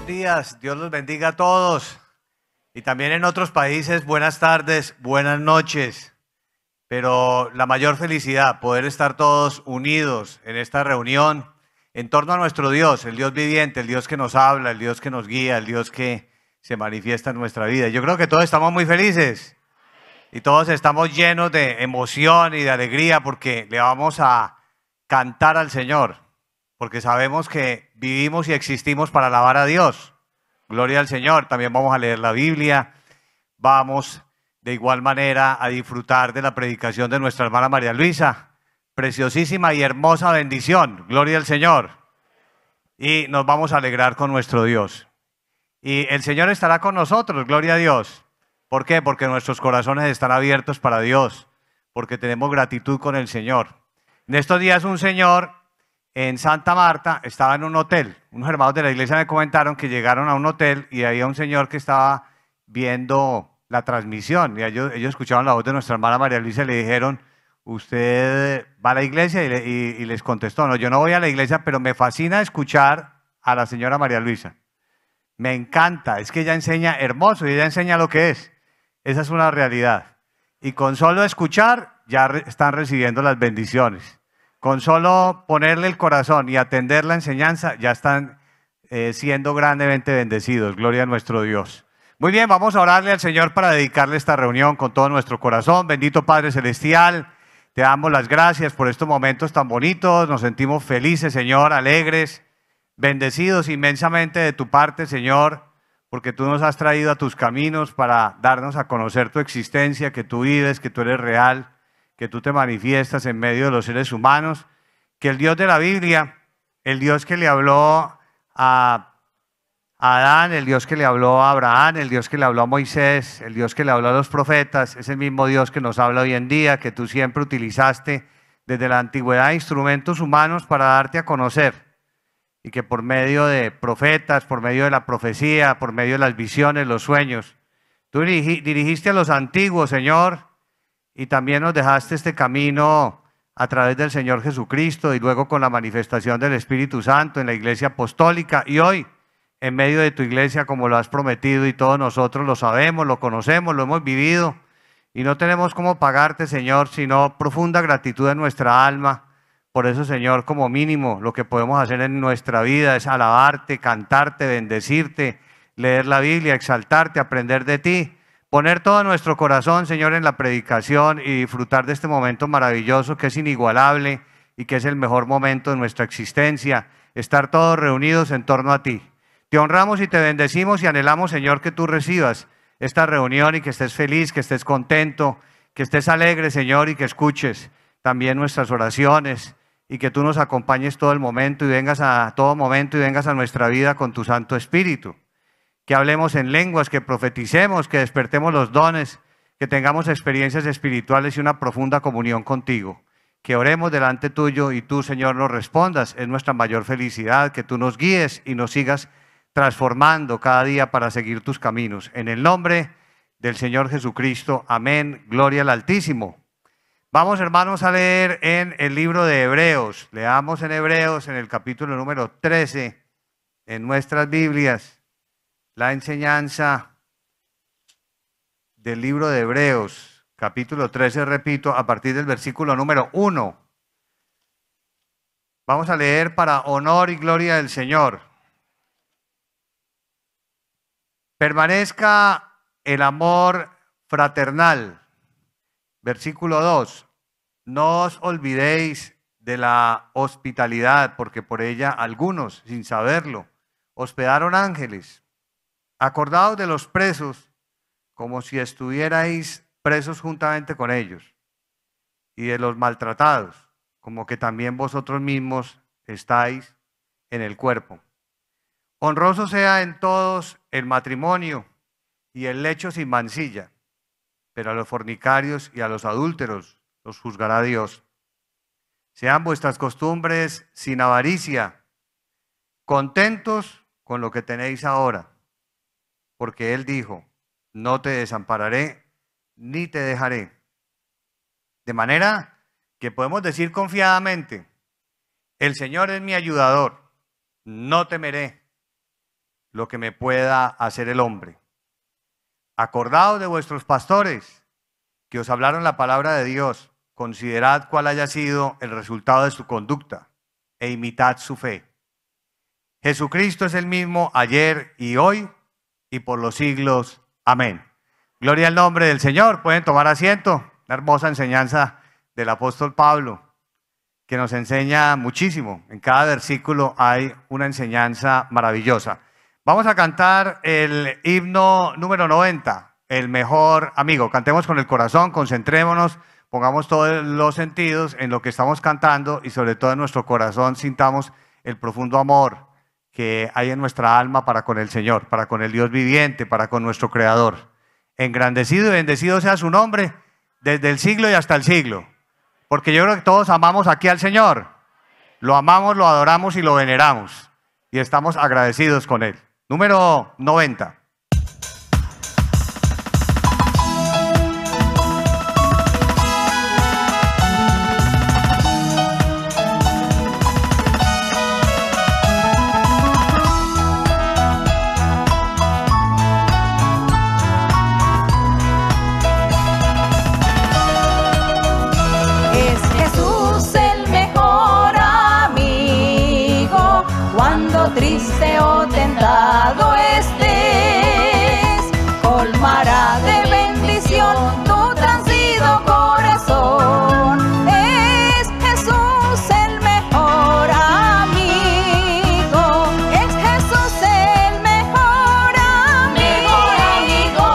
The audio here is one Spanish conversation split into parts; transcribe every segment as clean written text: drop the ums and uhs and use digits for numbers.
días, Dios los bendiga a todos. Y también en otros países, buenas tardes, buenas noches. Pero la mayor felicidad, poder estar todos unidos en esta reunión en torno a nuestro Dios, el Dios viviente, el Dios que nos habla, el Dios que nos guía, el Dios que se manifiesta en nuestra vida. Yo creo que todos estamos muy felices y todos estamos llenos de emoción y de alegría porque le vamos a cantar al Señor, porque sabemos que vivimos y existimos para alabar a Dios. Gloria al Señor. También vamos a leer la Biblia. Vamos de igual manera a disfrutar de la predicación de nuestra hermana María Luisa. Preciosísima y hermosa bendición. Gloria al Señor. Y nos vamos a alegrar con nuestro Dios. Y el Señor estará con nosotros. Gloria a Dios. ¿Por qué? Porque nuestros corazones están abiertos para Dios. Porque tenemos gratitud con el Señor. En estos días un señor en Santa Marta estaba en un hotel. Unos hermanos de la iglesia me comentaron que llegaron a un hotel y había un señor que estaba viendo la transmisión. Y ellos escucharon la voz de nuestra hermana María Luisa y le dijeron: ¿usted va a la iglesia? Y les contestó: no, yo no voy a la iglesia, pero me fascina escuchar a la señora María Luisa. Me encanta, es que ella enseña hermoso y ella enseña lo que es. Esa es una realidad. Y con solo escuchar ya están recibiendo las bendiciones. Con solo ponerle el corazón y atender la enseñanza, ya están siendo grandemente bendecidos. Gloria a nuestro Dios. Muy bien, vamos a orarle al Señor para dedicarle esta reunión con todo nuestro corazón. Bendito Padre Celestial, te damos las gracias por estos momentos tan bonitos. Nos sentimos felices, Señor, alegres, bendecidos inmensamente de tu parte, Señor, porque tú nos has traído a tus caminos para darnos a conocer tu existencia, que tú vives, que tú eres real, que tú te manifiestas en medio de los seres humanos, que el Dios de la Biblia, el Dios que le habló a Adán, el Dios que le habló a Abraham, el Dios que le habló a Moisés, el Dios que le habló a los profetas, es el mismo Dios que nos habla hoy en día, que tú siempre utilizaste desde la antigüedad instrumentos humanos para darte a conocer, y que por medio de profetas, por medio de la profecía, por medio de las visiones, los sueños, tú dirigiste a los antiguos, Señor, y también nos dejaste este camino a través del Señor Jesucristo y luego con la manifestación del Espíritu Santo en la iglesia apostólica y hoy en medio de tu iglesia como lo has prometido y todos nosotros lo sabemos, lo conocemos, lo hemos vivido y no tenemos cómo pagarte, Señor, sino profunda gratitud en nuestra alma. Por eso, Señor, como mínimo lo que podemos hacer en nuestra vida es alabarte, cantarte, bendecirte, leer la Biblia, exaltarte, aprender de ti. Poner todo nuestro corazón, Señor, en la predicación y disfrutar de este momento maravilloso que es inigualable y que es el mejor momento de nuestra existencia, estar todos reunidos en torno a ti. Te honramos y te bendecimos y anhelamos, Señor, que tú recibas esta reunión y que estés feliz, que estés contento, que estés alegre, Señor, y que escuches también nuestras oraciones y que tú nos acompañes todo el momento y vengas a todo momento y vengas a nuestra vida con tu Santo Espíritu. Que hablemos en lenguas, que profeticemos, que despertemos los dones, que tengamos experiencias espirituales y una profunda comunión contigo. Que oremos delante tuyo y tú, Señor, nos respondas. Es nuestra mayor felicidad que tú nos guíes y nos sigas transformando cada día para seguir tus caminos. En el nombre del Señor Jesucristo. Amén. Gloria al Altísimo. Vamos, hermanos, a leer en el libro de Hebreos. Leamos en Hebreos, en el capítulo número 13, en nuestras Biblias. La enseñanza del libro de Hebreos, capítulo 13, repito, a partir del versículo número 1. Vamos a leer para honor y gloria del Señor. Permanezca el amor fraternal. Versículo 2. No os olvidéis de la hospitalidad, porque por ella algunos, sin saberlo, hospedaron ángeles. Acordaos de los presos como si estuvierais presos juntamente con ellos, y de los maltratados, como que también vosotros mismos estáis en el cuerpo. Honroso sea en todos el matrimonio y el lecho sin mancilla, pero a los fornicarios y a los adúlteros los juzgará Dios. Sean vuestras costumbres sin avaricia, contentos con lo que tenéis ahora. Porque Él dijo: no te desampararé ni te dejaré. De manera que podemos decir confiadamente: el Señor es mi ayudador, no temeré lo que me pueda hacer el hombre. Acordaos de vuestros pastores, que os hablaron la palabra de Dios. Considerad cuál haya sido el resultado de su conducta e imitad su fe. Jesucristo es el mismo ayer y hoy y por los siglos. Amén. Gloria al nombre del Señor. Pueden tomar asiento. Una hermosa enseñanza del apóstol Pablo, que nos enseña muchísimo. En cada versículo hay una enseñanza maravillosa. Vamos a cantar el himno número 90, El Mejor Amigo. Cantemos con el corazón, concentrémonos, pongamos todos los sentidos en lo que estamos cantando y sobre todo en nuestro corazón sintamos el profundo amor que hay en nuestra alma para con el Señor, para con el Dios viviente, para con nuestro Creador. Engrandecido y bendecido sea su nombre desde el siglo y hasta el siglo. Porque yo creo que todos amamos aquí al Señor. Lo amamos, lo adoramos y lo veneramos. Y estamos agradecidos con Él. Número 90. Triste o tentado estés, colmará de bendición tu transido corazón. Es Jesús el mejor amigo, es Jesús el mejor amigo,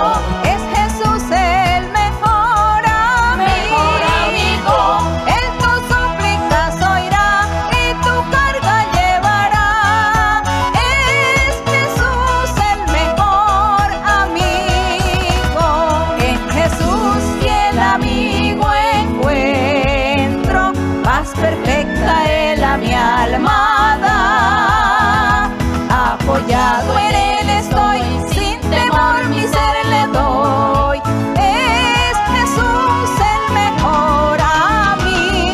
es Jesús el mejor amigo. Él tus súplicas oirá y tu carga llevará. Perfecta Él a mi alma da, apoyado en Él estoy, sin temor mi ser le doy. Es Jesús el mejor amigo,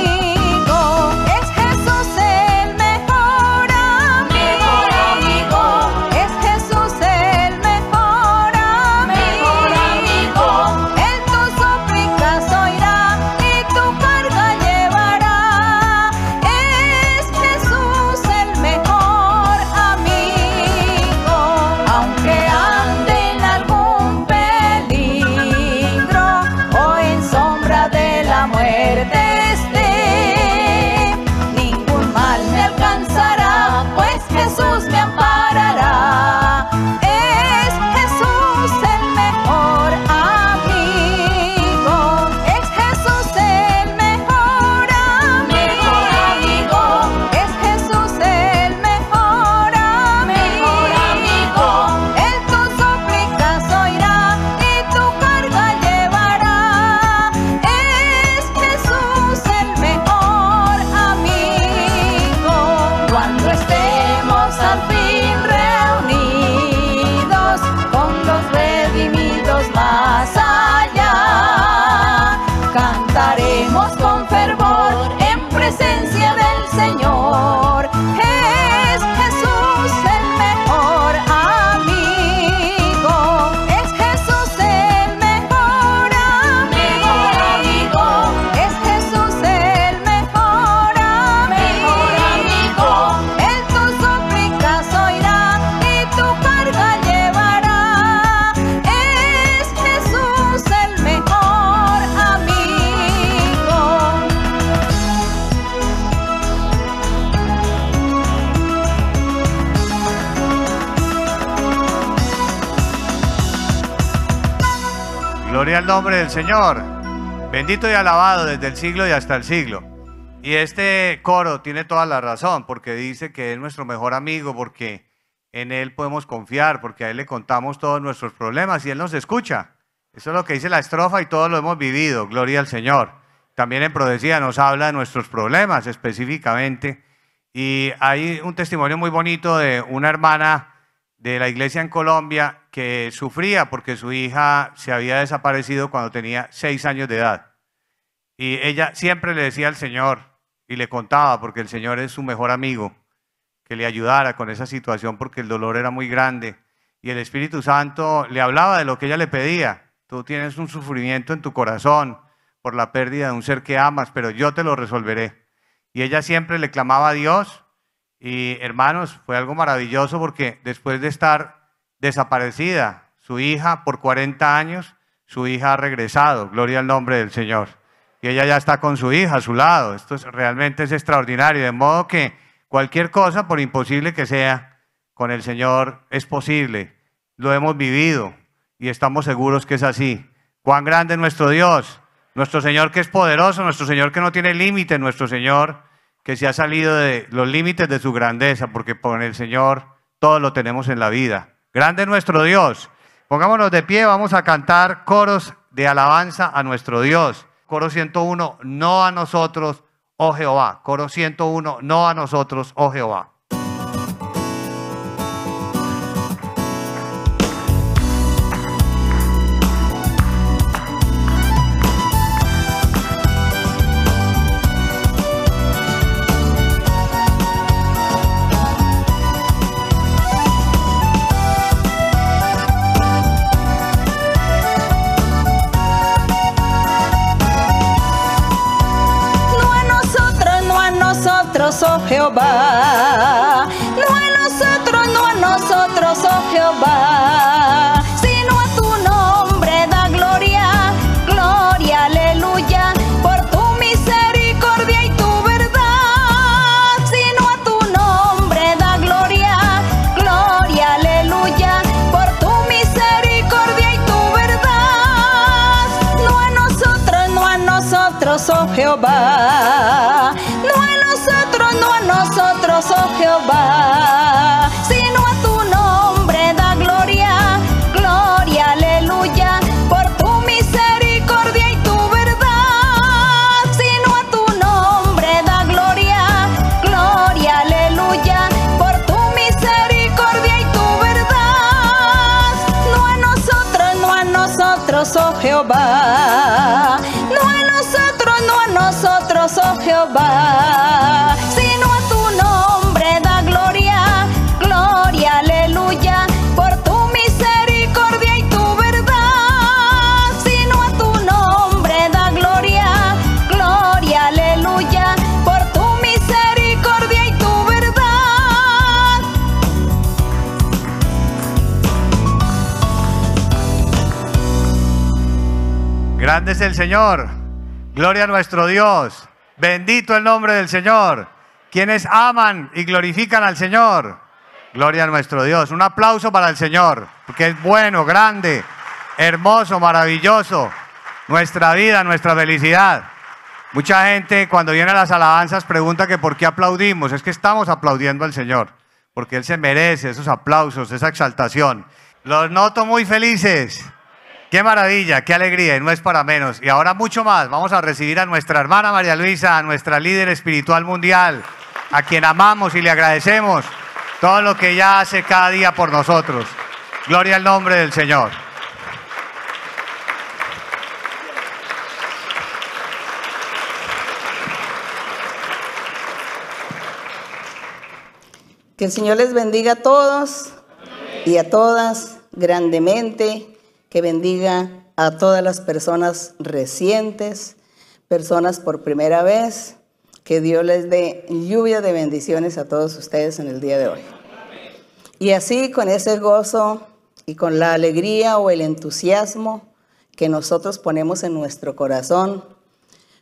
es Jesús el mejor amigo, es Jesús el mejor amigo. Él tus súplicas oirá y tu carga llevará. Aunque ande en algún peligro o en sombra de la muerte esté, ningún mal me alcanzará, pues Jesús me amparará. Es Jesús el mejor amigo, es Jesús el mejor amigo, es Jesús el mejor amigo. Él tus súplicas oirá y tu carga llevará. Es Jesús el mejor amigo. Cuando estemos al fin reunidos con los redimidos más allá, cantaremos con fervor en presencia del Señor. Es Jesús el mejor amigo, es Jesús el mejor amigo, es Jesús el mejor amigo. Él tus súplicas oirá y tu carga llevará. Es Jesús el mejor amigo. Gloria al nombre del Señor. Bendito y alabado desde el siglo y hasta el siglo. Y este coro tiene toda la razón, porque dice que es nuestro mejor amigo, porque en Él podemos confiar, porque a Él le contamos todos nuestros problemas y Él nos escucha. Eso es lo que dice la estrofa y todos lo hemos vivido. Gloria al Señor. También en Prodecía nos habla de nuestros problemas específicamente. Y hay un testimonio muy bonito de una hermana de la iglesia en Colombia que sufría porque su hija se había desaparecido cuando tenía 6 años de edad. Y ella siempre le decía al Señor y le contaba, porque el Señor es su mejor amigo, que le ayudara con esa situación porque el dolor era muy grande. Y el Espíritu Santo le hablaba de lo que ella le pedía. Tú tienes un sufrimiento en tu corazón por la pérdida de un ser que amas, pero yo te lo resolveré. Y ella siempre le clamaba a Dios. Y hermanos, fue algo maravilloso porque después de estar desaparecida su hija por 40 años, su hija ha regresado, gloria al nombre del Señor. Y ella ya está con su hija a su lado. Esto realmente es extraordinario, de modo que cualquier cosa, por imposible que sea, con el Señor es posible. Lo hemos vivido y estamos seguros que es así. Cuán grande es nuestro Dios, nuestro Señor que es poderoso, nuestro Señor que no tiene límite, nuestro Señor que se ha salido de los límites de su grandeza, porque con el Señor todo lo tenemos en la vida. Grande es nuestro Dios. Pongámonos de pie, vamos a cantar coros de alabanza a nuestro Dios. Coro 101, no a nosotros, oh Jehová. Coro 101, no a nosotros, oh Jehová. Oh Jehová, no a nosotros, oh Jehová, sino a tu nombre da gloria, gloria, aleluya, por tu misericordia y tu verdad, sino a tu nombre da gloria, gloria, aleluya, por tu misericordia y tu verdad, no a nosotros, oh Jehová, nosotros, oh Jehová, sino a tu nombre da gloria, gloria, aleluya, por tu misericordia y tu verdad, sino a tu nombre da gloria, gloria, aleluya, por tu misericordia y tu verdad, no a nosotros, oh Jehová, no a nosotros, oh Jehová, sino a tu nombre da gloria, gloria, aleluya, por tu misericordia y tu verdad, sino a tu nombre da gloria, gloria, aleluya, por tu misericordia y tu verdad. Grande es el Señor, gloria a nuestro Dios, bendito el nombre del Señor. Quienes aman y glorifican al Señor, gloria a nuestro Dios. Un aplauso para el Señor, porque es bueno, grande, hermoso, maravilloso. Nuestra vida, nuestra felicidad. Mucha gente cuando viene a las alabanzas pregunta que por qué aplaudimos. Es que estamos aplaudiendo al Señor, porque Él se merece esos aplausos, esa exaltación. Los noto muy felices. Qué maravilla, qué alegría, y no es para menos. Y ahora mucho más, vamos a recibir a nuestra hermana María Luisa, a nuestra líder espiritual mundial, a quien amamos y le agradecemos todo lo que ella hace cada día por nosotros. Gloria al nombre del Señor. Que el Señor les bendiga a todos y a todas grandemente. Que bendiga a todas las personas recientes, personas por primera vez. Que Dios les dé lluvia de bendiciones a todos ustedes en el día de hoy. Y así, con ese gozo y con la alegría o el entusiasmo que nosotros ponemos en nuestro corazón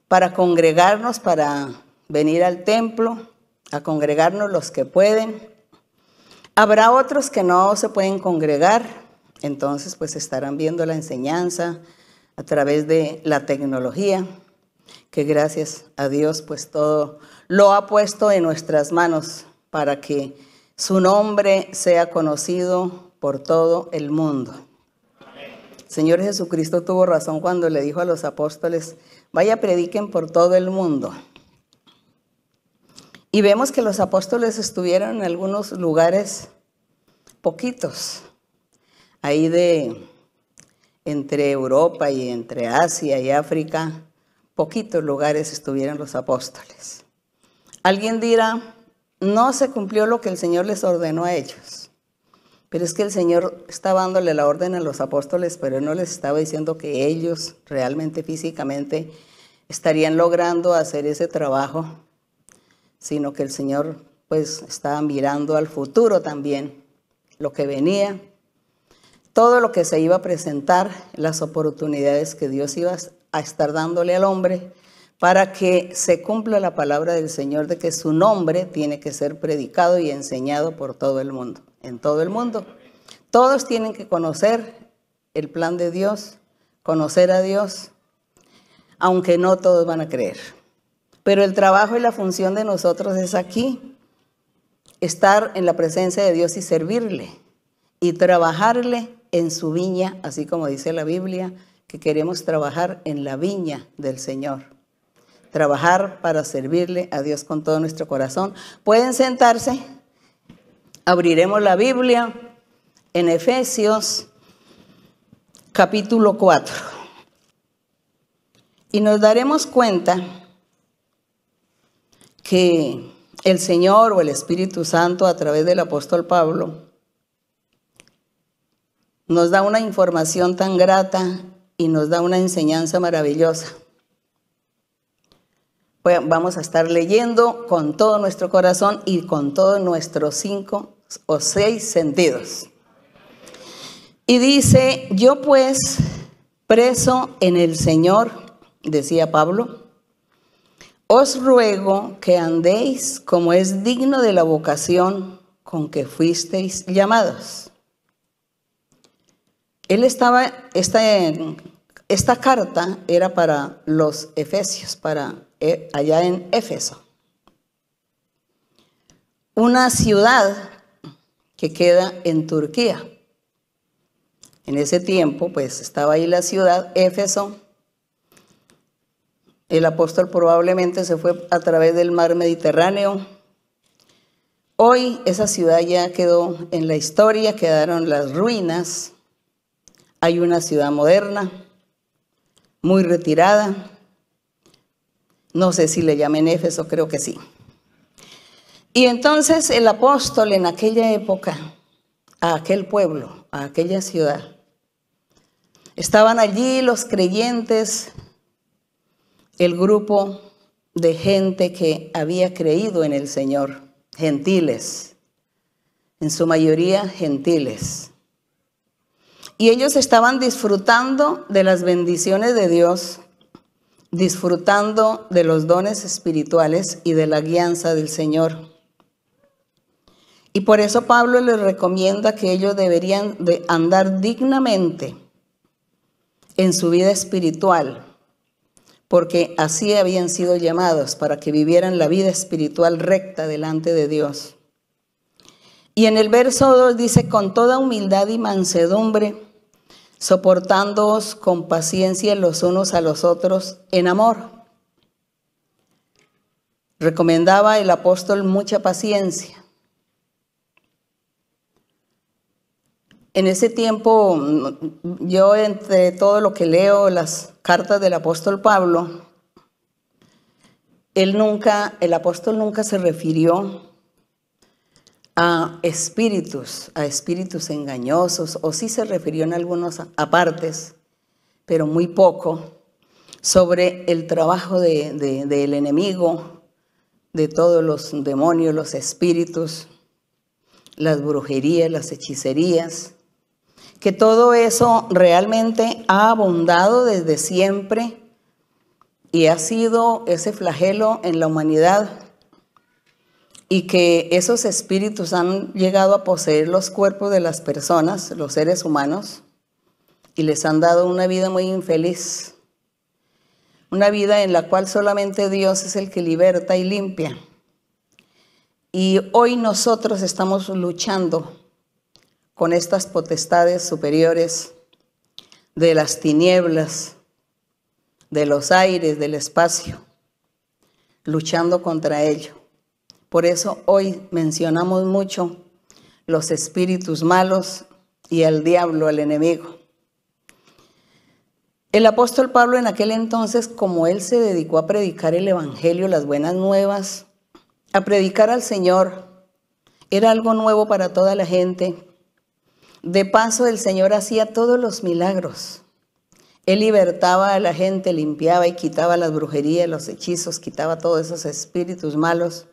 para congregarnos, para venir al templo, a congregarnos los que pueden. Habrá otros que no se pueden congregar. Entonces, pues estarán viendo la enseñanza a través de la tecnología, que gracias a Dios, pues todo lo ha puesto en nuestras manos para que su nombre sea conocido por todo el mundo. Señor Jesucristo tuvo razón cuando le dijo a los apóstoles, vaya, prediquen por todo el mundo. Y vemos que los apóstoles estuvieron en algunos lugares poquitos, ahí entre Europa y entre Asia y África, poquitos lugares estuvieron los apóstoles. Alguien dirá, no se cumplió lo que el Señor les ordenó a ellos. Pero es que el Señor estaba dándole la orden a los apóstoles, pero no les estaba diciendo que ellos realmente físicamente estarían logrando hacer ese trabajo, sino que el Señor pues estaba mirando al futuro también, lo que venía, todo lo que se iba a presentar, las oportunidades que Dios iba a estar dándole al hombre para que se cumpla la palabra del Señor de que su nombre tiene que ser predicado y enseñado por todo el mundo, en todo el mundo. Todos tienen que conocer el plan de Dios, conocer a Dios, aunque no todos van a creer. Pero el trabajo y la función de nosotros es aquí, estar en la presencia de Dios y servirle y trabajarle en su viña, así como dice la Biblia, que queremos trabajar en la viña del Señor. Trabajar para servirle a Dios con todo nuestro corazón. Pueden sentarse, abriremos la Biblia en Efesios capítulo 4 y nos daremos cuenta que el Señor o el Espíritu Santo a través del apóstol Pablo nos da una información tan grata y nos da una enseñanza maravillosa. Vamos a estar leyendo con todo nuestro corazón y con todos nuestros 5 o 6 sentidos. Y dice, yo pues, preso en el Señor, decía Pablo, os ruego que andéis como es digno de la vocación con que fuisteis llamados. Él estaba, esta carta era para los efesios, allá en Éfeso, una ciudad que queda en Turquía. En ese tiempo, pues estaba ahí la ciudad, Éfeso. El apóstol probablemente se fue a través del mar Mediterráneo. Hoy esa ciudad ya quedó en la historia, quedaron las ruinas. Hay una ciudad moderna, muy retirada. No sé si le llamen Éfeso, creo que sí. Y entonces el apóstol en aquella época, a aquel pueblo, a aquella ciudad, estaban allí los creyentes, el grupo de gente que había creído en el Señor, gentiles, en su mayoría gentiles. Y ellos estaban disfrutando de las bendiciones de Dios, disfrutando de los dones espirituales y de la guianza del Señor. Y por eso Pablo les recomienda que ellos deberían de andar dignamente en su vida espiritual, porque así habían sido llamados, para que vivieran la vida espiritual recta delante de Dios. Y en el verso 2 dice, con toda humildad y mansedumbre, soportándoos con paciencia los unos a los otros en amor. Recomendaba el apóstol mucha paciencia. En ese tiempo, yo entre todo lo que leo, las cartas del apóstol Pablo, el apóstol nunca se refirió a espíritus engañosos, o sí se refirió en algunos apartes, pero muy poco, sobre el trabajo del enemigo, de todos los demonios, los espíritus, las brujerías, las hechicerías, que todo eso realmente ha abundado desde siempre y ha sido ese flagelo en la humanidad, y que esos espíritus han llegado a poseer los cuerpos de las personas, los seres humanos, y les han dado una vida muy infeliz, una vida en la cual solamente Dios es el que liberta y limpia. Y hoy nosotros estamos luchando con estas potestades superiores de las tinieblas, de los aires, del espacio, luchando contra ello. Por eso hoy mencionamos mucho los espíritus malos y al diablo, al enemigo. El apóstol Pablo en aquel entonces, como él se dedicó a predicar el evangelio, las buenas nuevas, a predicar al Señor. Era algo nuevo para toda la gente. De paso, el Señor hacía todos los milagros. Él libertaba a la gente, limpiaba y quitaba las brujerías, los hechizos, quitaba todos esos espíritus malos.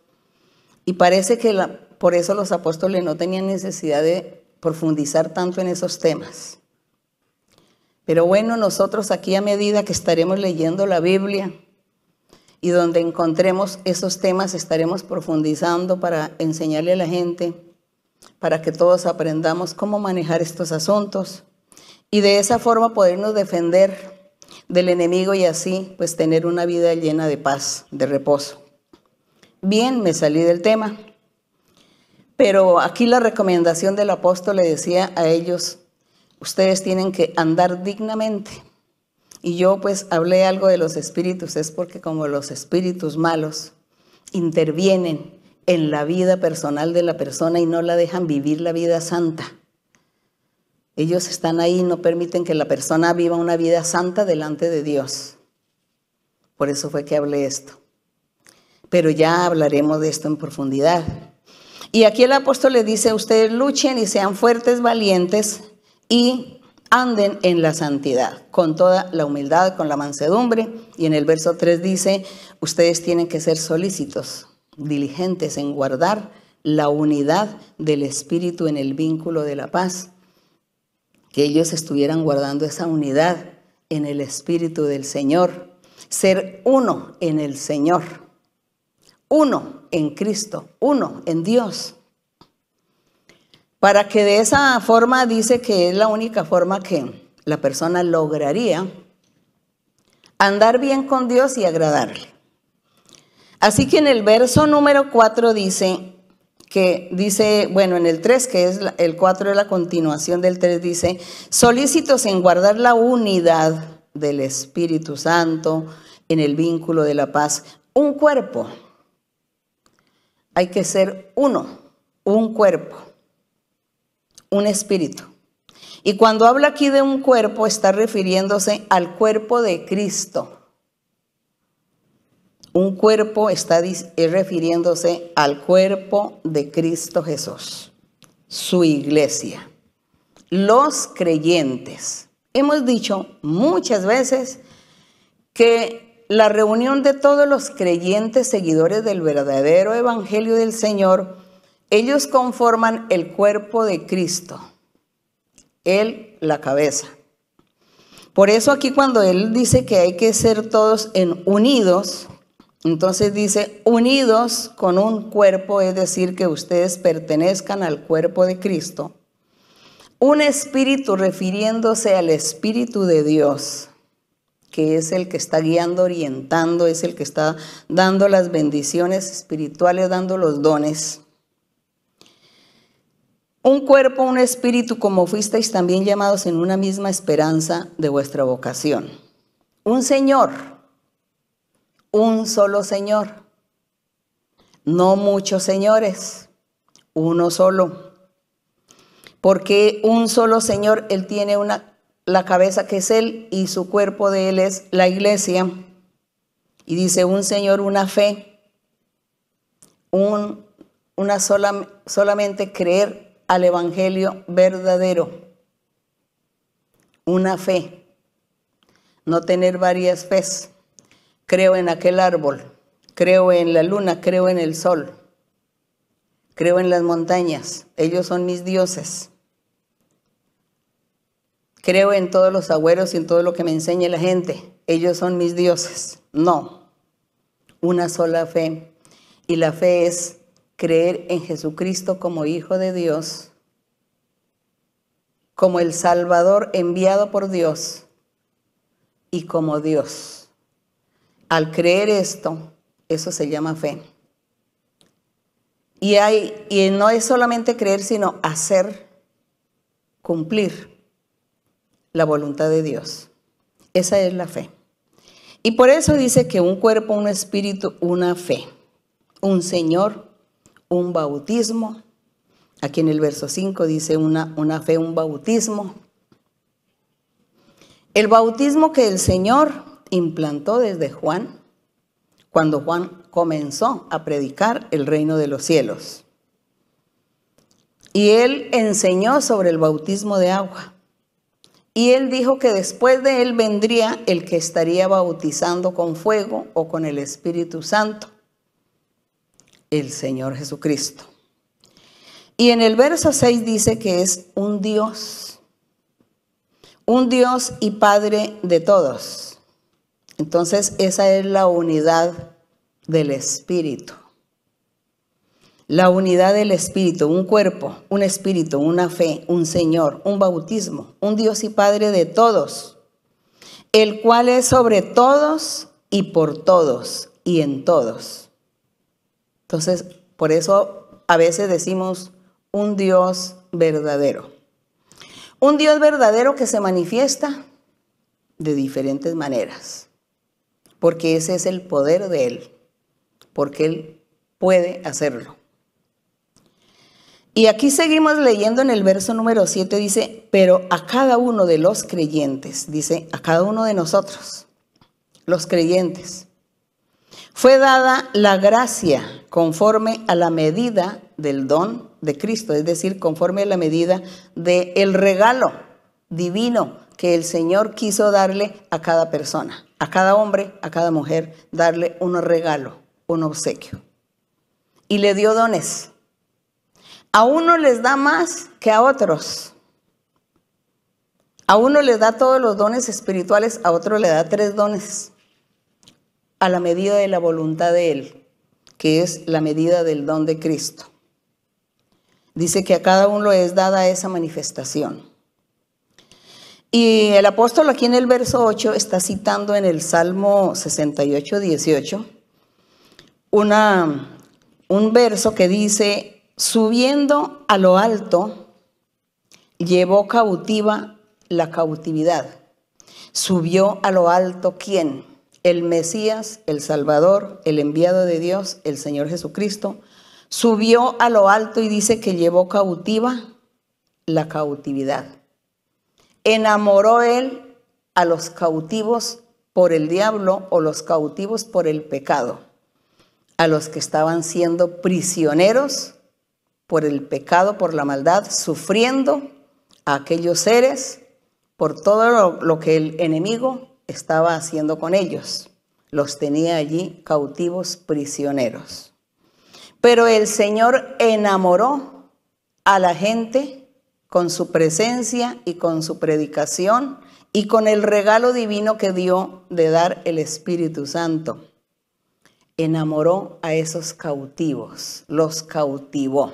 Y parece que por eso los apóstoles no tenían necesidad de profundizar tanto en esos temas. Pero bueno, nosotros aquí a medida que estaremos leyendo la Biblia y donde encontremos esos temas estaremos profundizando para enseñarle a la gente, para que todos aprendamos cómo manejar estos asuntos y de esa forma podernos defender del enemigo y así pues tener una vida llena de paz, de reposo. Bien, me salí del tema, pero aquí la recomendación del apóstol le decía a ellos, ustedes tienen que andar dignamente. Y yo pues hablé algo de los espíritus, es porque como los espíritus malos intervienen en la vida personal de la persona y no la dejan vivir la vida santa. Ellos están ahí y no permiten que la persona viva una vida santa delante de Dios. Por eso fue que hablé esto. Pero ya hablaremos de esto en profundidad. Y aquí el apóstol le dice, ustedes luchen y sean fuertes, valientes y anden en la santidad, con toda la humildad, con la mansedumbre. Y en el verso 3 dice, ustedes tienen que ser solícitos, diligentes en guardar la unidad del Espíritu en el vínculo de la paz. Que ellos estuvieran guardando esa unidad en el Espíritu del Señor. Ser uno en el Señor. Uno en Cristo, uno en Dios. Para que de esa forma dice que es la única forma que la persona lograría andar bien con Dios y agradarle. Así que en el verso número 4 dice, bueno, en el 3, que es el 4 es la continuación del 3, dice, solícitos en guardar la unidad del Espíritu Santo en el vínculo de la paz. Un cuerpo. Hay que ser uno, un cuerpo, un espíritu. Y cuando habla aquí de un cuerpo, está refiriéndose al cuerpo de Cristo. Un cuerpo es refiriéndose al cuerpo de Cristo Jesús, su iglesia, los creyentes. Hemos dicho muchas veces que la reunión de todos los creyentes seguidores del verdadero evangelio del Señor, ellos conforman el cuerpo de Cristo, Él la cabeza. Por eso aquí cuando Él dice que hay que ser todos unidos, entonces dice unidos con un cuerpo, es decir, que ustedes pertenezcan al cuerpo de Cristo. Un espíritu refiriéndose al Espíritu de Dios, que es el que está guiando, orientando, es el que está dando las bendiciones espirituales, dando los dones. Un cuerpo, un espíritu, como fuisteis también llamados en una misma esperanza de vuestra vocación. Un Señor, un solo Señor, no muchos señores, uno solo. Porque un solo Señor, Él tiene la cabeza que es Él y su cuerpo de Él es la iglesia. Y dice un Señor, una fe, solamente creer al evangelio verdadero. Una fe, no tener varias fes. Creo en aquel árbol, creo en la luna, creo en el sol, creo en las montañas, ellos son mis dioses. Creo en todos los agüeros y en todo lo que me enseña la gente. Ellos son mis dioses. No, una sola fe. Y la fe es creer en Jesucristo como Hijo de Dios, como el Salvador enviado por Dios y como Dios. Al creer esto, eso se llama fe. Y no es solamente creer, sino hacer, cumplir la voluntad de Dios. Esa es la fe. Y por eso dice que un cuerpo, un espíritu, una fe, un Señor, un bautismo. Aquí en el verso 5 dice una fe, un bautismo. El bautismo que el Señor implantó desde Juan, cuando Juan comenzó a predicar el reino de los cielos. Y él enseñó sobre el bautismo de agua. Y él dijo que después de él vendría el que estaría bautizando con fuego o con el Espíritu Santo, el Señor Jesucristo. Y en el verso 6 dice que es un Dios y Padre de todos. Entonces esa es la unidad del Espíritu. La unidad del Espíritu, un cuerpo, un espíritu, una fe, un Señor, un bautismo, un Dios y Padre de todos, el cual es sobre todos y por todos y en todos. Entonces, por eso a veces decimos un Dios verdadero. Un Dios verdadero que se manifiesta de diferentes maneras, porque ese es el poder de Él, porque Él puede hacerlo. Y aquí seguimos leyendo en el verso número 7, dice, pero a cada uno de los creyentes, dice, a cada uno de nosotros, los creyentes, fue dada la gracia conforme a la medida del don de Cristo, es decir, conforme a la medida del regalo divino que el Señor quiso darle a cada persona, a cada hombre, a cada mujer, darle un regalo, un obsequio. Y le dio dones. A uno les da más que a otros. A uno les da todos los dones espirituales, a otro le da 3 dones. A la medida de la voluntad de Él, que es la medida del don de Cristo. Dice que a cada uno es dada esa manifestación. Y el apóstol aquí en el verso 8 está citando en el Salmo 68, 18, un verso que dice, subiendo a lo alto, llevó cautiva la cautividad. Subió a lo alto, ¿quién? El Mesías, el Salvador, el enviado de Dios, el Señor Jesucristo. Subió a lo alto y dice que llevó cautiva la cautividad. Enamoró Él a los cautivos por el diablo o los cautivos por el pecado, a los que estaban siendo prisioneros por el pecado, por la maldad, sufriendo a aquellos seres por todo lo que el enemigo estaba haciendo con ellos. Los tenía allí cautivos, prisioneros. Pero el Señor enamoró a la gente con su presencia y con su predicación y con el regalo divino que dio de dar el Espíritu Santo. Enamoró a esos cautivos, los cautivó.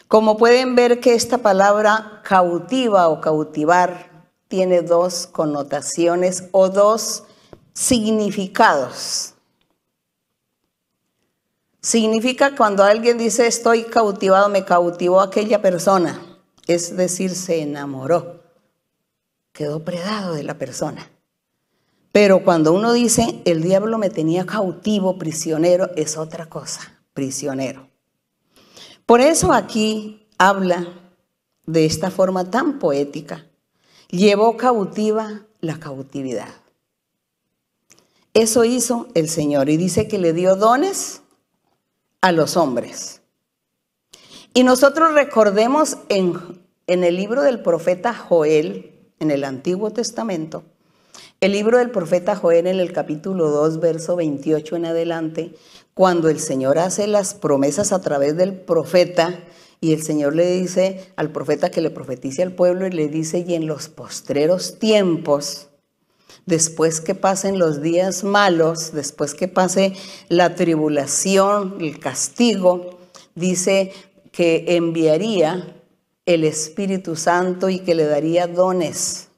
Como pueden ver que esta palabra cautiva o cautivar tiene 2 connotaciones o 2 significados. Significa cuando alguien dice estoy cautivado, me cautivó aquella persona, es decir, se enamoró, quedó predado de la persona. Pero cuando uno dice el diablo me tenía cautivo, prisionero, es otra cosa, prisionero. Por eso aquí habla de esta forma tan poética. Llevó cautiva la cautividad. Eso hizo el Señor y dice que le dio dones a los hombres. Y nosotros recordemos en el libro del profeta Joel, en el Antiguo Testamento, el libro del profeta Joel en el capítulo 2, verso 28 en adelante, cuando el Señor hace las promesas a través del profeta y el Señor le dice al profeta que le profetice al pueblo y le dice, y en los postreros tiempos, después que pasen los días malos, después que pase la tribulación, el castigo, dice que enviaría el Espíritu Santo y que le daría dones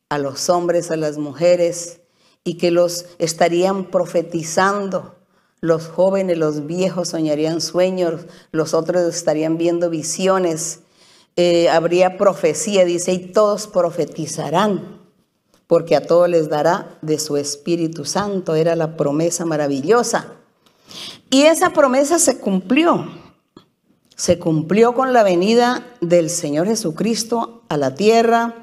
a los hombres, a las mujeres, y que los estarían profetizando. Los jóvenes, los viejos soñarían sueños, los otros estarían viendo visiones, habría profecía, dice, y todos profetizarán, porque a todos les dará de su Espíritu Santo. Era la promesa maravillosa. Y esa promesa se cumplió con la venida del Señor Jesucristo a la tierra.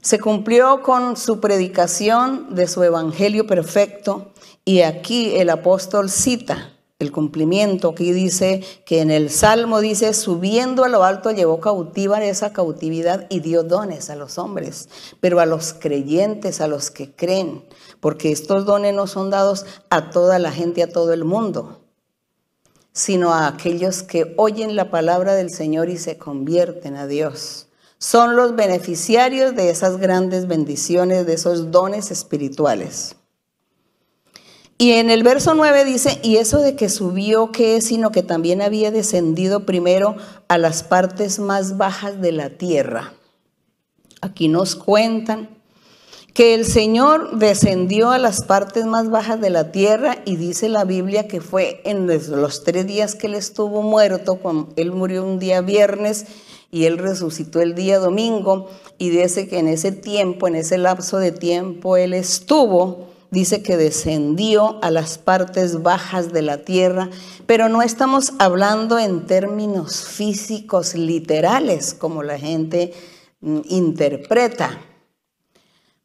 Se cumplió con su predicación de su evangelio perfecto, y aquí el apóstol cita el cumplimiento. Aquí dice que en el Salmo dice, subiendo a lo alto llevó cautiva esa cautividad y dio dones a los hombres, pero a los creyentes, a los que creen, porque estos dones no son dados a toda la gente, a todo el mundo, sino a aquellos que oyen la palabra del Señor y se convierten a Dios. Son los beneficiarios de esas grandes bendiciones, de esos dones espirituales. Y en el verso 9 dice, y eso de que subió, ¿qué es? Sino que también había descendido primero a las partes más bajas de la tierra. Aquí nos cuentan que el Señor descendió a las partes más bajas de la tierra, y dice la Biblia que fue en los 3 días que Él estuvo muerto. Él murió un día viernes y Él resucitó el día domingo, y dice que en ese tiempo, en ese lapso de tiempo Él estuvo, dice que descendió a las partes bajas de la tierra, pero no estamos hablando en términos físicos literales como la gente interpreta.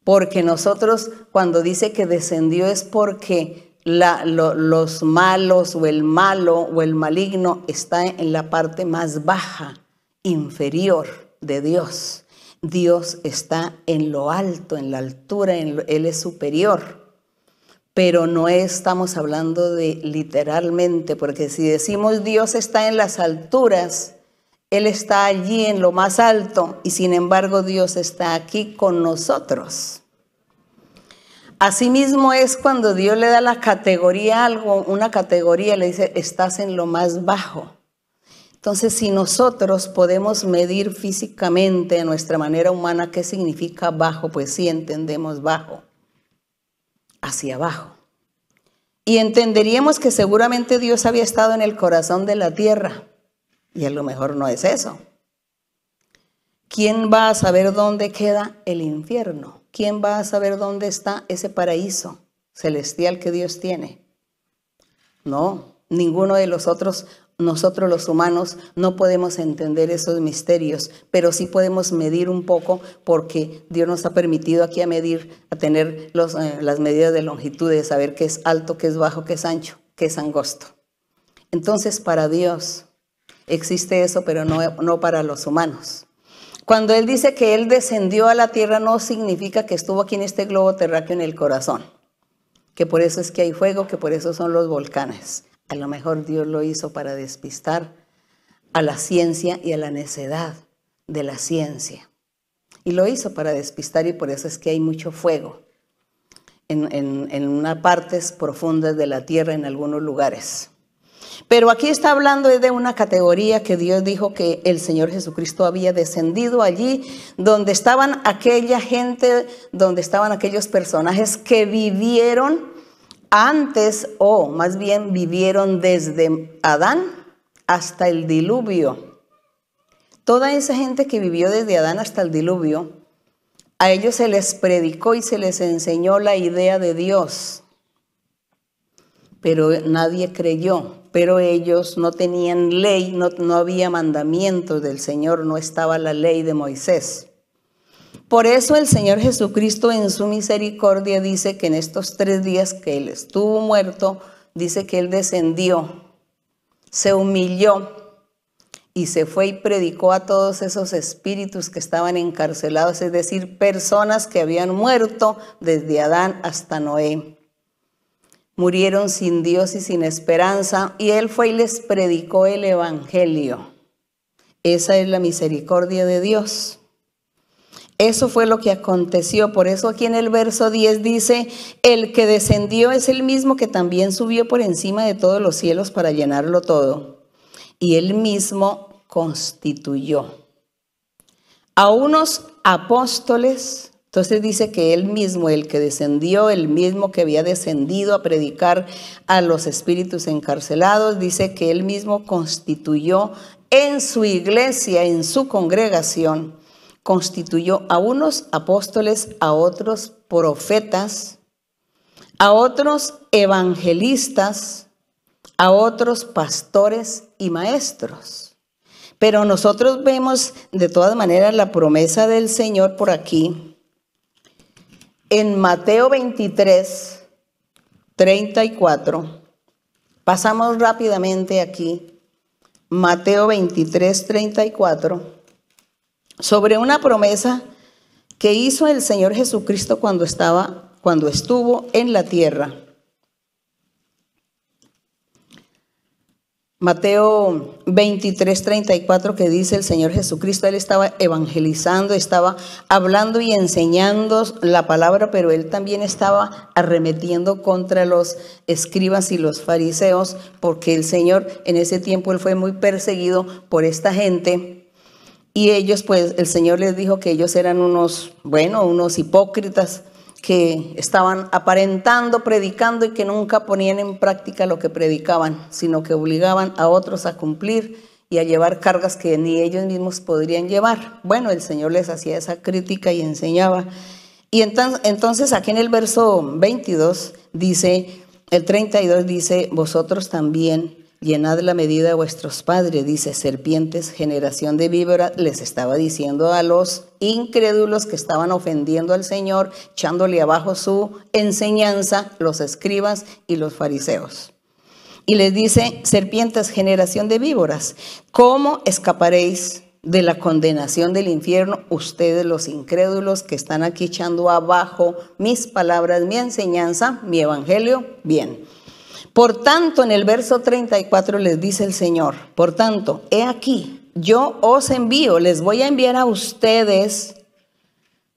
Porque nosotros cuando dice que descendió es porque los malos o el malo o el maligno está en la parte más baja, inferior de Dios. Dios está en lo alto, en la altura, Él es superior. Pero no estamos hablando de literalmente, porque si decimos Dios está en las alturas, Él está allí en lo más alto, y sin embargo Dios está aquí con nosotros. Asimismo es cuando Dios le da la categoría a algo, una categoría, le dice, estás en lo más bajo. Entonces, si nosotros podemos medir físicamente a nuestra manera humana qué significa bajo, pues sí entendemos bajo, hacia abajo. Y entenderíamos que seguramente Dios había estado en el corazón de la tierra, y a lo mejor no es eso. ¿Quién va a saber dónde queda el infierno? ¿Quién va a saber dónde está ese paraíso celestial que Dios tiene? No, ninguno de nosotros los humanos no podemos entender esos misterios, pero sí podemos medir un poco, porque Dios nos ha permitido aquí a tener las medidas de longitud, de saber qué es alto, qué es bajo, qué es ancho, qué es angosto. Entonces, para Dios existe eso, pero no para los humanos. Cuando Él dice que Él descendió a la tierra, no significa que estuvo aquí en este globo terráqueo en el corazón, que por eso es que hay fuego, que por eso son los volcanes. A lo mejor Dios lo hizo para despistar a la ciencia y a la necedad de la ciencia. Y lo hizo para despistar, y por eso es que hay mucho fuego en unas partes profundas de la tierra, en algunos lugares. Pero aquí está hablando de una categoría que Dios dijo que el Señor Jesucristo había descendido allí, donde estaban aquella gente, donde estaban aquellos personajes que vivieron antes, o más bien vivieron desde Adán hasta el diluvio. Toda esa gente que vivió desde Adán hasta el diluvio, a ellos se les predicó y se les enseñó la idea de Dios, pero nadie creyó. Pero ellos no tenían ley, no había mandamientos del Señor, no estaba la ley de Moisés. Por eso el Señor Jesucristo en su misericordia dice que en estos 3 días que Él estuvo muerto, dice que Él descendió, se humilló y se fue y predicó a todos esos espíritus que estaban encarcelados, es decir, personas que habían muerto desde Adán hasta Noé. Murieron sin Dios y sin esperanza, y Él fue y les predicó el evangelio. Esa es la misericordia de Dios. Eso fue lo que aconteció. Por eso aquí en el verso 10 dice, el que descendió es el mismo que también subió por encima de todos los cielos para llenarlo todo. Y Él mismo constituyó a unos apóstoles. Entonces dice que Él mismo, el que descendió, el mismo que había descendido a predicar a los espíritus encarcelados, dice que Él mismo constituyó en su iglesia, en su congregación, constituyó a unos apóstoles, a otros profetas, a otros evangelistas, a otros pastores y maestros. Pero nosotros vemos de todas maneras la promesa del Señor por aquí, en Mateo 23, 34. Pasamos rápidamente aquí. Mateo 23, 34. Sobre una promesa que hizo el Señor Jesucristo cuando estuvo en la tierra. Mateo 23, 34, que dice el Señor Jesucristo, Él estaba evangelizando, estaba hablando y enseñando la palabra, pero Él también estaba arremetiendo contra los escribas y los fariseos, porque el Señor en ese tiempo Él fue muy perseguido por esta gente. Y ellos, pues, el Señor les dijo que ellos eran unos hipócritas que estaban aparentando, predicando y que nunca ponían en práctica lo que predicaban, sino que obligaban a otros a cumplir y a llevar cargas que ni ellos mismos podrían llevar. Bueno, el Señor les hacía esa crítica y enseñaba. Y entonces aquí en el verso 22 dice, el 32 dice, vosotros también llenad la medida de vuestros padres, dice, serpientes, generación de víboras, les estaba diciendo a los incrédulos que estaban ofendiendo al Señor, echándole abajo su enseñanza, los escribas y los fariseos. Y les dice, serpientes, generación de víboras, ¿cómo escaparéis de la condenación del infierno ustedes los incrédulos que están aquí echando abajo mis palabras, mi enseñanza, mi evangelio? Bien. Por tanto, en el verso 34 les dice el Señor, por tanto, he aquí, yo os envío, les voy a enviar a ustedes,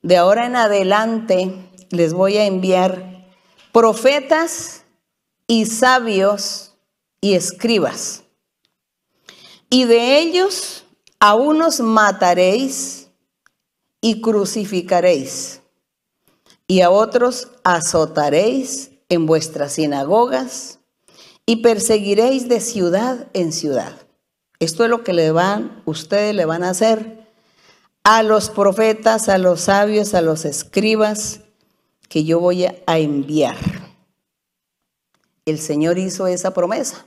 de ahora en adelante, les voy a enviar profetas y sabios y escribas. Y de ellos a unos mataréis y crucificaréis, y a otros azotaréis en vuestras sinagogas, y perseguiréis de ciudad en ciudad. Esto es lo que ustedes le van a hacer a los profetas, a los sabios, a los escribas, que yo voy a enviar. El Señor hizo esa promesa.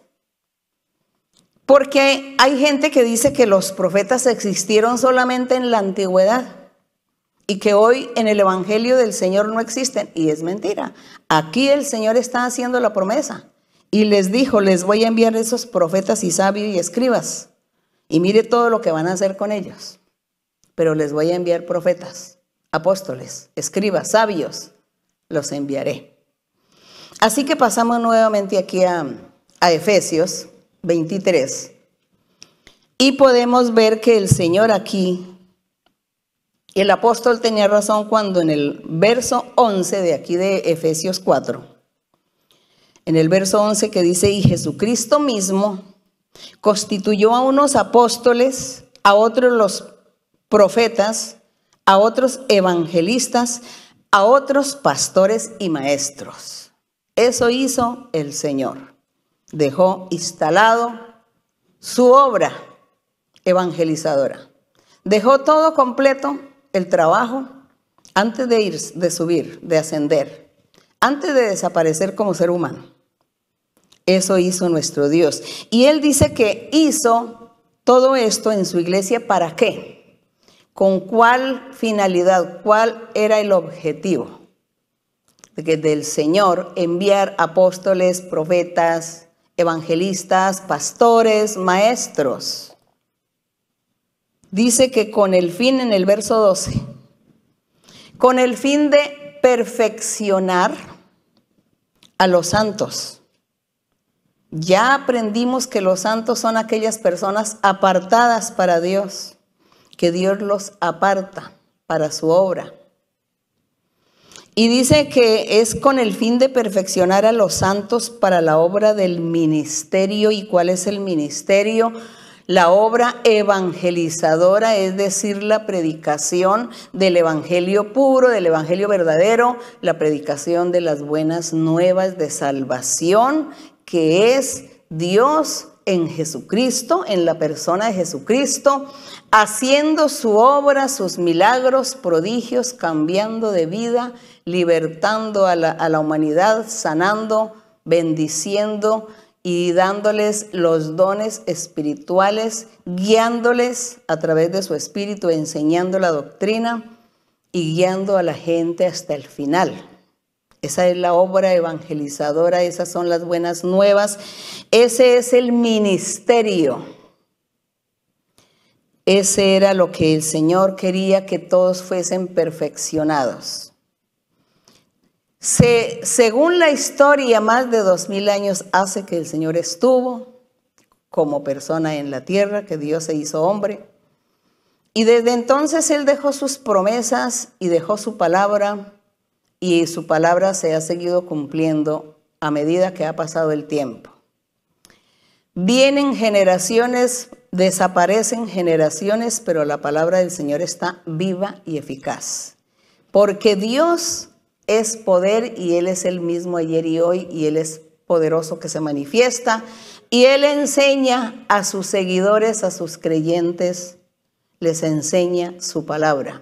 Porque hay gente que dice que los profetas existieron solamente en la antigüedad y que hoy en el Evangelio del Señor no existen. Y es mentira. Aquí el Señor está haciendo la promesa. Y les dijo, les voy a enviar esos profetas y sabios y escribas. Y mire todo lo que van a hacer con ellos. Pero les voy a enviar profetas, apóstoles, escribas, sabios. Los enviaré. Así que pasamos nuevamente aquí a Efesios 23. Y podemos ver que el Señor aquí, el apóstol tenía razón cuando en el verso 11 de aquí de Efesios 4, en el verso 11 que dice, y Jesucristo mismo constituyó a unos apóstoles, a otros los profetas, a otros evangelistas, a otros pastores y maestros. Eso hizo el Señor. Dejó instalado su obra evangelizadora. Dejó todo completo el trabajo antes de ir, de subir, de ascender, antes de desaparecer como ser humano. Eso hizo nuestro Dios. Y Él dice que hizo todo esto en su iglesia, ¿para qué? ¿Con cuál finalidad? ¿Cuál era el objetivo? Del Señor enviar apóstoles, profetas, evangelistas, pastores, maestros. Dice que con el fin, en el verso 12, con el fin de perfeccionar a los santos. Ya aprendimos que los santos son aquellas personas apartadas para Dios, que Dios los aparta para su obra. Y dice que es con el fin de perfeccionar a los santos para la obra del ministerio. ¿Y cuál es el ministerio? La obra evangelizadora, es decir, la predicación del evangelio puro, del evangelio verdadero, la predicación de las buenas nuevas de salvación, que es Dios en Jesucristo, en la persona de Jesucristo, haciendo su obra, sus milagros, prodigios, cambiando de vida, libertando a la humanidad, sanando, bendiciendo y dándoles los dones espirituales, guiándoles a través de su espíritu, enseñando la doctrina y guiando a la gente hasta el final. Esa es la obra evangelizadora, esas son las buenas nuevas, ese es el ministerio. Ese era lo que el Señor quería, que todos fuesen perfeccionados. Según la historia, más de 2000 años hace que el Señor estuvo como persona en la tierra, que Dios se hizo hombre. Y desde entonces Él dejó sus promesas y dejó su palabra, y su palabra se ha seguido cumpliendo a medida que ha pasado el tiempo. Vienen generaciones, desaparecen generaciones, pero la palabra del Señor está viva y eficaz. Porque Dios es poder y Él es el mismo ayer y hoy, y Él es poderoso que se manifiesta. Y Él enseña a sus seguidores, a sus creyentes, les enseña su palabra.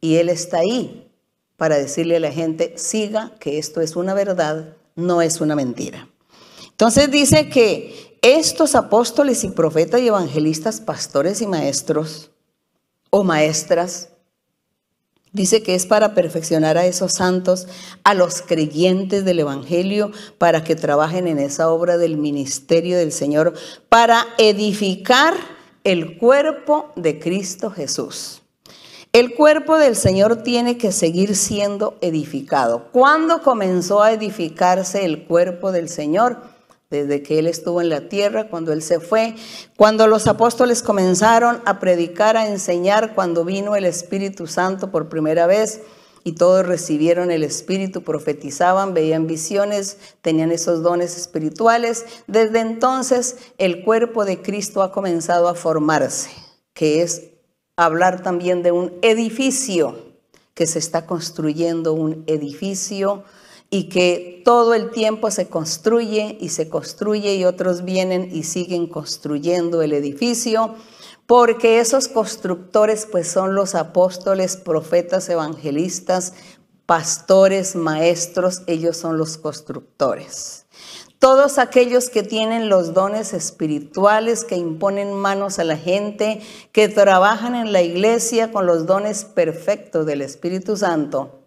Y Él está ahí para decirle a la gente, siga que esto es una verdad, no es una mentira. Entonces dice que estos apóstoles y profetas y evangelistas, pastores y maestros o maestras, dice que es para perfeccionar a esos santos, a los creyentes del evangelio, para que trabajen en esa obra del ministerio del Señor, para edificar el cuerpo de Cristo Jesús. El cuerpo del Señor tiene que seguir siendo edificado. ¿Cuándo comenzó a edificarse el cuerpo del Señor? Desde que Él estuvo en la tierra, cuando Él se fue, cuando los apóstoles comenzaron a predicar, a enseñar, cuando vino el Espíritu Santo por primera vez y todos recibieron el Espíritu, profetizaban, veían visiones, tenían esos dones espirituales. Desde entonces el cuerpo de Cristo ha comenzado a formarse, que es hablar también de un edificio, que se está construyendo un edificio y que todo el tiempo se construye y otros vienen y siguen construyendo el edificio, porque esos constructores pues son los apóstoles, profetas, evangelistas, pastores, maestros, ellos son los constructores. Todos aquellos que tienen los dones espirituales, que imponen manos a la gente, que trabajan en la iglesia con los dones perfectos del Espíritu Santo,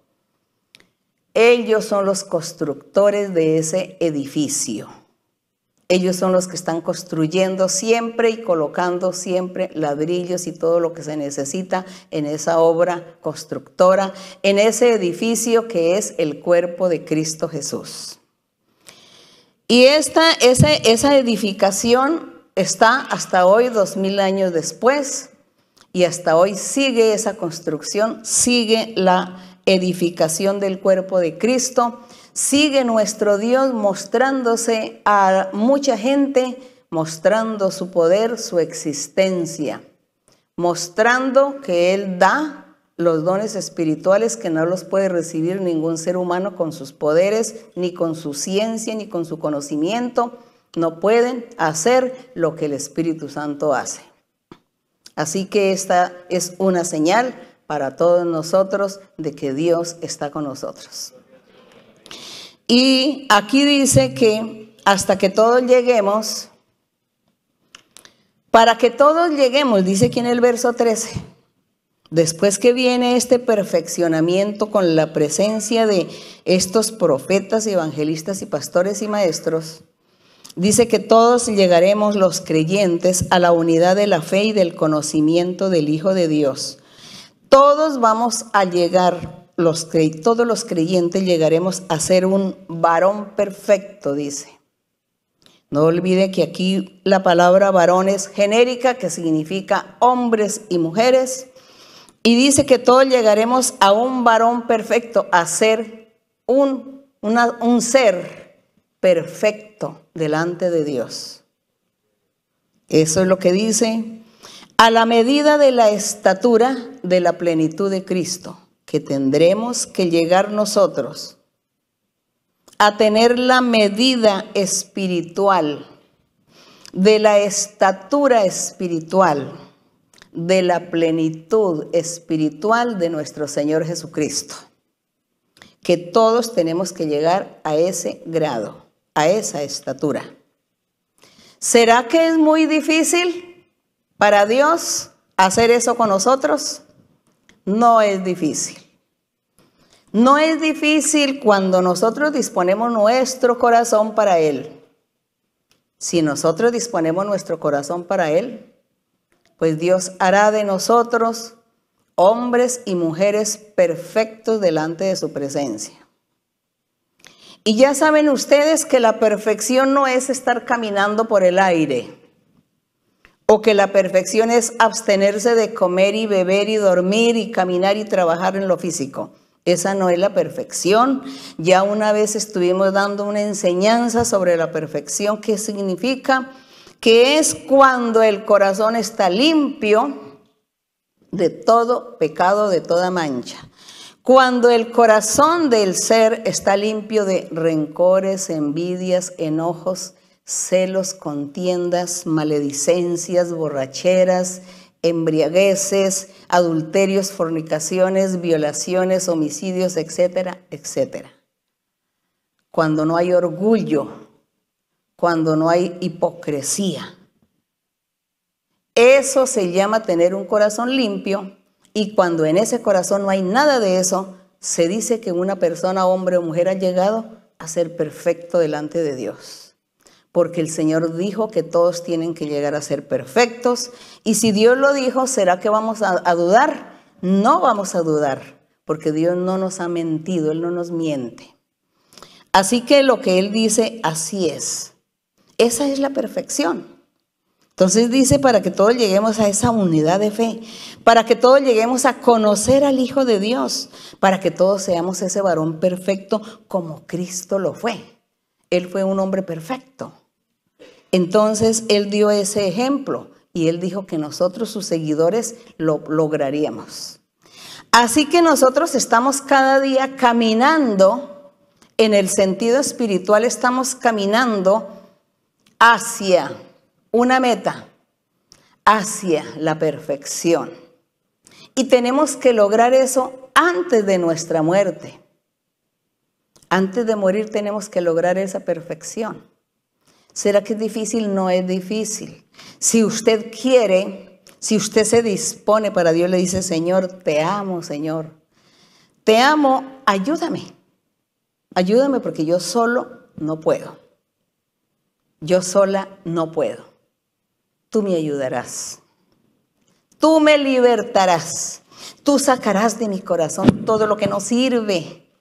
ellos son los constructores de ese edificio. Ellos son los que están construyendo siempre y colocando siempre ladrillos y todo lo que se necesita en esa obra constructora, en ese edificio que es el cuerpo de Cristo Jesús. Y esa edificación está hasta hoy, 2000 años después, y hasta hoy sigue esa construcción, sigue la edificación del cuerpo de Cristo, sigue nuestro Dios mostrándose a mucha gente, mostrando su poder, su existencia, mostrando que Él da los dones espirituales que no los puede recibir ningún ser humano con sus poderes, ni con su ciencia, ni con su conocimiento. No pueden hacer lo que el Espíritu Santo hace. Así que esta es una señal para todos nosotros de que Dios está con nosotros. Y aquí dice que hasta que todos lleguemos, para que todos lleguemos, dice aquí en el verso 13, después que viene este perfeccionamiento con la presencia de estos profetas, evangelistas y pastores y maestros, dice que todos llegaremos los creyentes a la unidad de la fe y del conocimiento del Hijo de Dios. Todos vamos a llegar, todos los creyentes llegaremos a ser un varón perfecto, dice. No olvide que aquí la palabra varón es genérica, que significa hombres y mujeres. Y dice que todos llegaremos a un varón perfecto, a ser un ser perfecto delante de Dios. Eso es lo que dice, a la medida de la estatura de la plenitud de Cristo, que tendremos que llegar nosotros a tener la medida espiritual, de la estatura espiritual, de la plenitud espiritual de nuestro Señor Jesucristo. Que todos tenemos que llegar a ese grado, a esa estatura. ¿Será que es muy difícil para Dios hacer eso con nosotros? no es difícil. No es difícil cuando nosotros disponemos nuestro corazón para Él. Si nosotros disponemos nuestro corazón para Él, pues Dios hará de nosotros hombres y mujeres perfectos delante de su presencia. Y ya saben ustedes que la perfección no es estar caminando por el aire, o que la perfección es abstenerse de comer y beber y dormir y caminar y trabajar en lo físico. Esa no es la perfección. Ya una vez estuvimos dando una enseñanza sobre la perfección, que significa que es cuando el corazón está limpio de todo pecado, de toda mancha. Cuando el corazón del ser está limpio de rencores, envidias, enojos, celos, contiendas, maledicencias, borracheras, embriagueces, adulterios, fornicaciones, violaciones, homicidios, etcétera, etcétera. Cuando no hay orgullo, cuando no hay hipocresía. Eso se llama tener un corazón limpio, y cuando en ese corazón no hay nada de eso, se dice que una persona, hombre o mujer, ha llegado a ser perfecto delante de Dios. Porque el Señor dijo que todos tienen que llegar a ser perfectos. Y si Dios lo dijo, ¿será que vamos a dudar? No vamos a dudar, porque Dios no nos ha mentido, Él no nos miente. Así que lo que Él dice, así es. Esa es la perfección. Entonces dice, para que todos lleguemos a esa unidad de fe, para que todos lleguemos a conocer al Hijo de Dios, para que todos seamos ese varón perfecto como Cristo lo fue. Él fue un hombre perfecto. Entonces Él dio ese ejemplo y Él dijo que nosotros, sus seguidores, lo lograríamos. Así que nosotros estamos cada día caminando, en el sentido espiritual estamos caminando hacia una meta, hacia la perfección. Y tenemos que lograr eso antes de nuestra muerte. Antes de morir tenemos que lograr esa perfección. ¿Será que es difícil? No es difícil. Si usted quiere, si usted se dispone para Dios, le dice, Señor, te amo, Señor. Te amo, ayúdame. Ayúdame porque yo solo no puedo. Yo sola no puedo. Tú me ayudarás. Tú me libertarás. Tú sacarás de mi corazón todo lo que no sirve.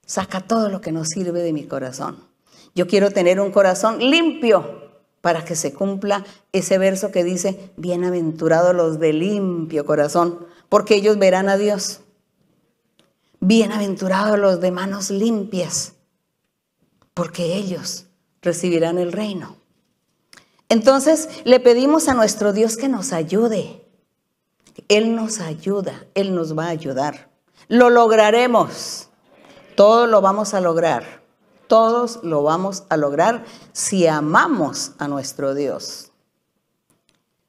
Saca todo lo que no sirve de mi corazón. Yo quiero tener un corazón limpio para que se cumpla ese verso que dice, bienaventurados los de limpio corazón, porque ellos verán a Dios. Bienaventurados los de manos limpias, porque ellos recibirán el reino. Entonces le pedimos a nuestro Dios que nos ayude. Él nos ayuda, Él nos va a ayudar. Lo lograremos, todo lo vamos a lograr. Todos lo vamos a lograr si amamos a nuestro Dios.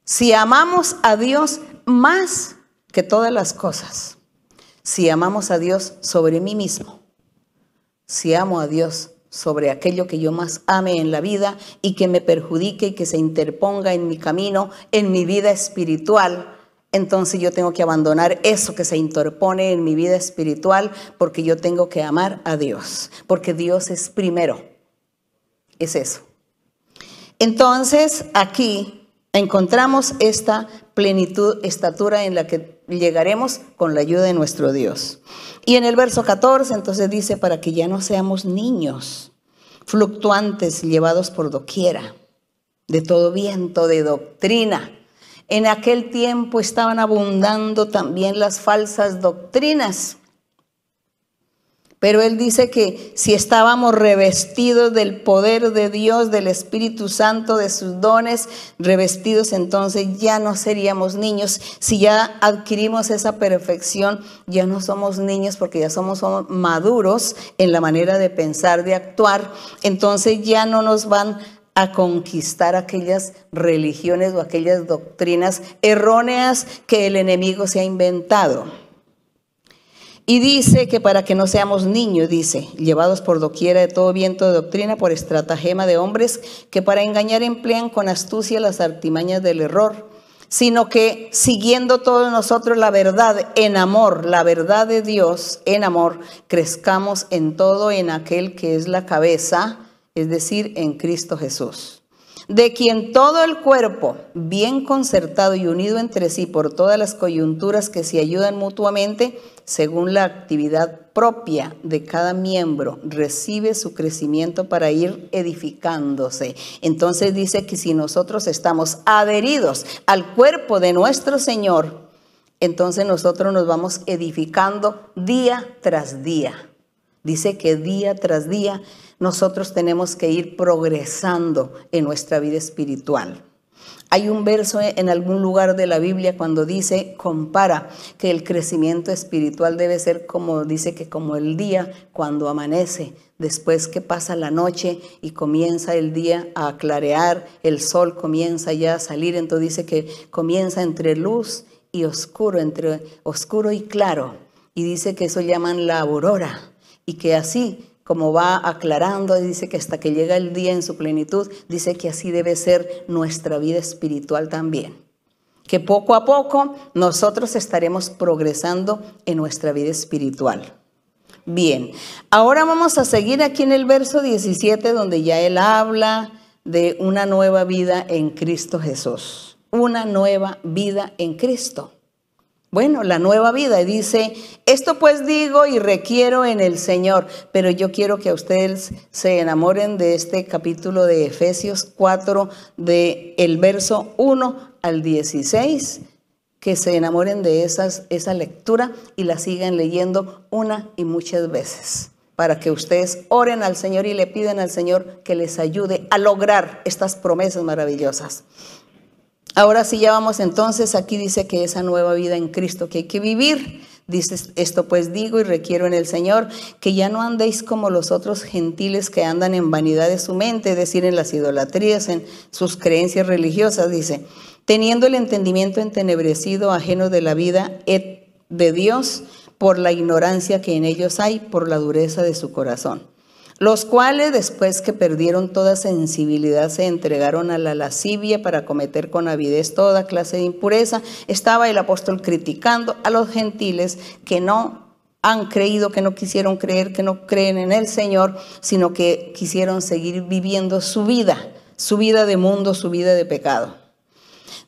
Si amamos a Dios más que todas las cosas. Si amamos a Dios sobre mí mismo. Si amo a Dios sobre aquello que yo más ame en la vida y que me perjudique y que se interponga en mi camino, en mi vida espiritual, entonces yo tengo que abandonar eso que se interpone en mi vida espiritual, porque yo tengo que amar a Dios, porque Dios es primero. Es eso. Entonces aquí encontramos esta plenitud, estatura en la que llegaremos con la ayuda de nuestro Dios. Y en el verso 14 entonces dice, para que ya no seamos niños, fluctuantes, llevados por doquiera, de todo viento de doctrina. En aquel tiempo estaban abundando también las falsas doctrinas. Pero Él dice que si estábamos revestidos del poder de Dios, del Espíritu Santo, de sus dones, revestidos, entonces ya no seríamos niños. Si ya adquirimos esa perfección, ya no somos niños porque ya somos maduros en la manera de pensar, de actuar. Entonces ya no nos van a conquistar aquellas religiones o aquellas doctrinas erróneas que el enemigo se ha inventado. Y dice que para que no seamos niños, dice, llevados por doquiera de todo viento de doctrina, por estratagema de hombres que para engañar emplean con astucia las artimañas del error, sino que siguiendo todos nosotros la verdad en amor, la verdad de Dios en amor, crezcamos en todo en aquel que es la cabeza, es decir, en Cristo Jesús. De quien todo el cuerpo, bien concertado y unido entre sí por todas las coyunturas que se ayudan mutuamente, según la actividad propia de cada miembro, recibe su crecimiento para ir edificándose. Entonces dice que si nosotros estamos adheridos al cuerpo de nuestro Señor, entonces nosotros nos vamos edificando día tras día. Dice que día tras día nosotros tenemos que ir progresando en nuestra vida espiritual. Hay un verso en algún lugar de la Biblia cuando dice, compara que el crecimiento espiritual debe ser como, dice que como el día cuando amanece, después que pasa la noche y comienza el día a clarear, el sol comienza ya a salir, entonces dice que comienza entre luz y oscuro, entre oscuro y claro, y dice que eso llaman la aurora, y que así como va aclarando, dice que hasta que llega el día en su plenitud, dice que así debe ser nuestra vida espiritual también. Que poco a poco nosotros estaremos progresando en nuestra vida espiritual. Bien, ahora vamos a seguir aquí en el verso 17, donde ya él habla de una nueva vida en Cristo Jesús. Una nueva vida en Cristo. Bueno, la nueva vida, dice, esto pues digo y requiero en el Señor, pero yo quiero que ustedes se enamoren de este capítulo de Efesios 4, del verso 1 al 16, que se enamoren de esa lectura y la sigan leyendo una y muchas veces, para que ustedes oren al Señor y le pidan al Señor que les ayude a lograr estas promesas maravillosas. Ahora sí, ya vamos entonces, aquí dice que esa nueva vida en Cristo que hay que vivir, dice, esto pues digo y requiero en el Señor, que ya no andéis como los otros gentiles que andan en vanidad de su mente, es decir, en las idolatrías, en sus creencias religiosas, dice, teniendo el entendimiento entenebrecido, ajeno de la vida de Dios, por la ignorancia que en ellos hay, por la dureza de su corazón. Los cuales, después que perdieron toda sensibilidad, se entregaron a la lascivia para cometer con avidez toda clase de impureza. Estaba el apóstol criticando a los gentiles que no han creído, que no quisieron creer, que no creen en el Señor, sino que quisieron seguir viviendo su vida de mundo, su vida de pecado.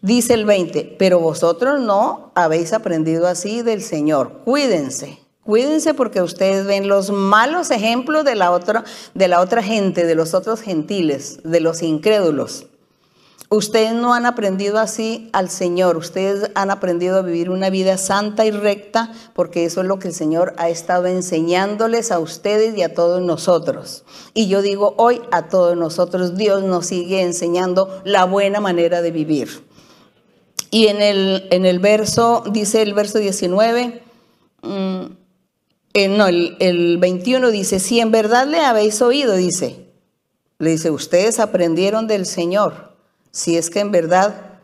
Dice el 20, pero vosotros no habéis aprendido así del Señor. Cuídense porque ustedes ven los malos ejemplos de la otra gente, de los otros gentiles, de los incrédulos. Ustedes no han aprendido así al Señor, ustedes han aprendido a vivir una vida santa y recta, porque eso es lo que el Señor ha estado enseñándoles a ustedes y a todos nosotros. Y yo digo hoy a todos nosotros, Dios nos sigue enseñando la buena manera de vivir. Y en el verso, dice el verso 19, el 21 dice, si en verdad le habéis oído, le dice, ustedes aprendieron del Señor, si es que en verdad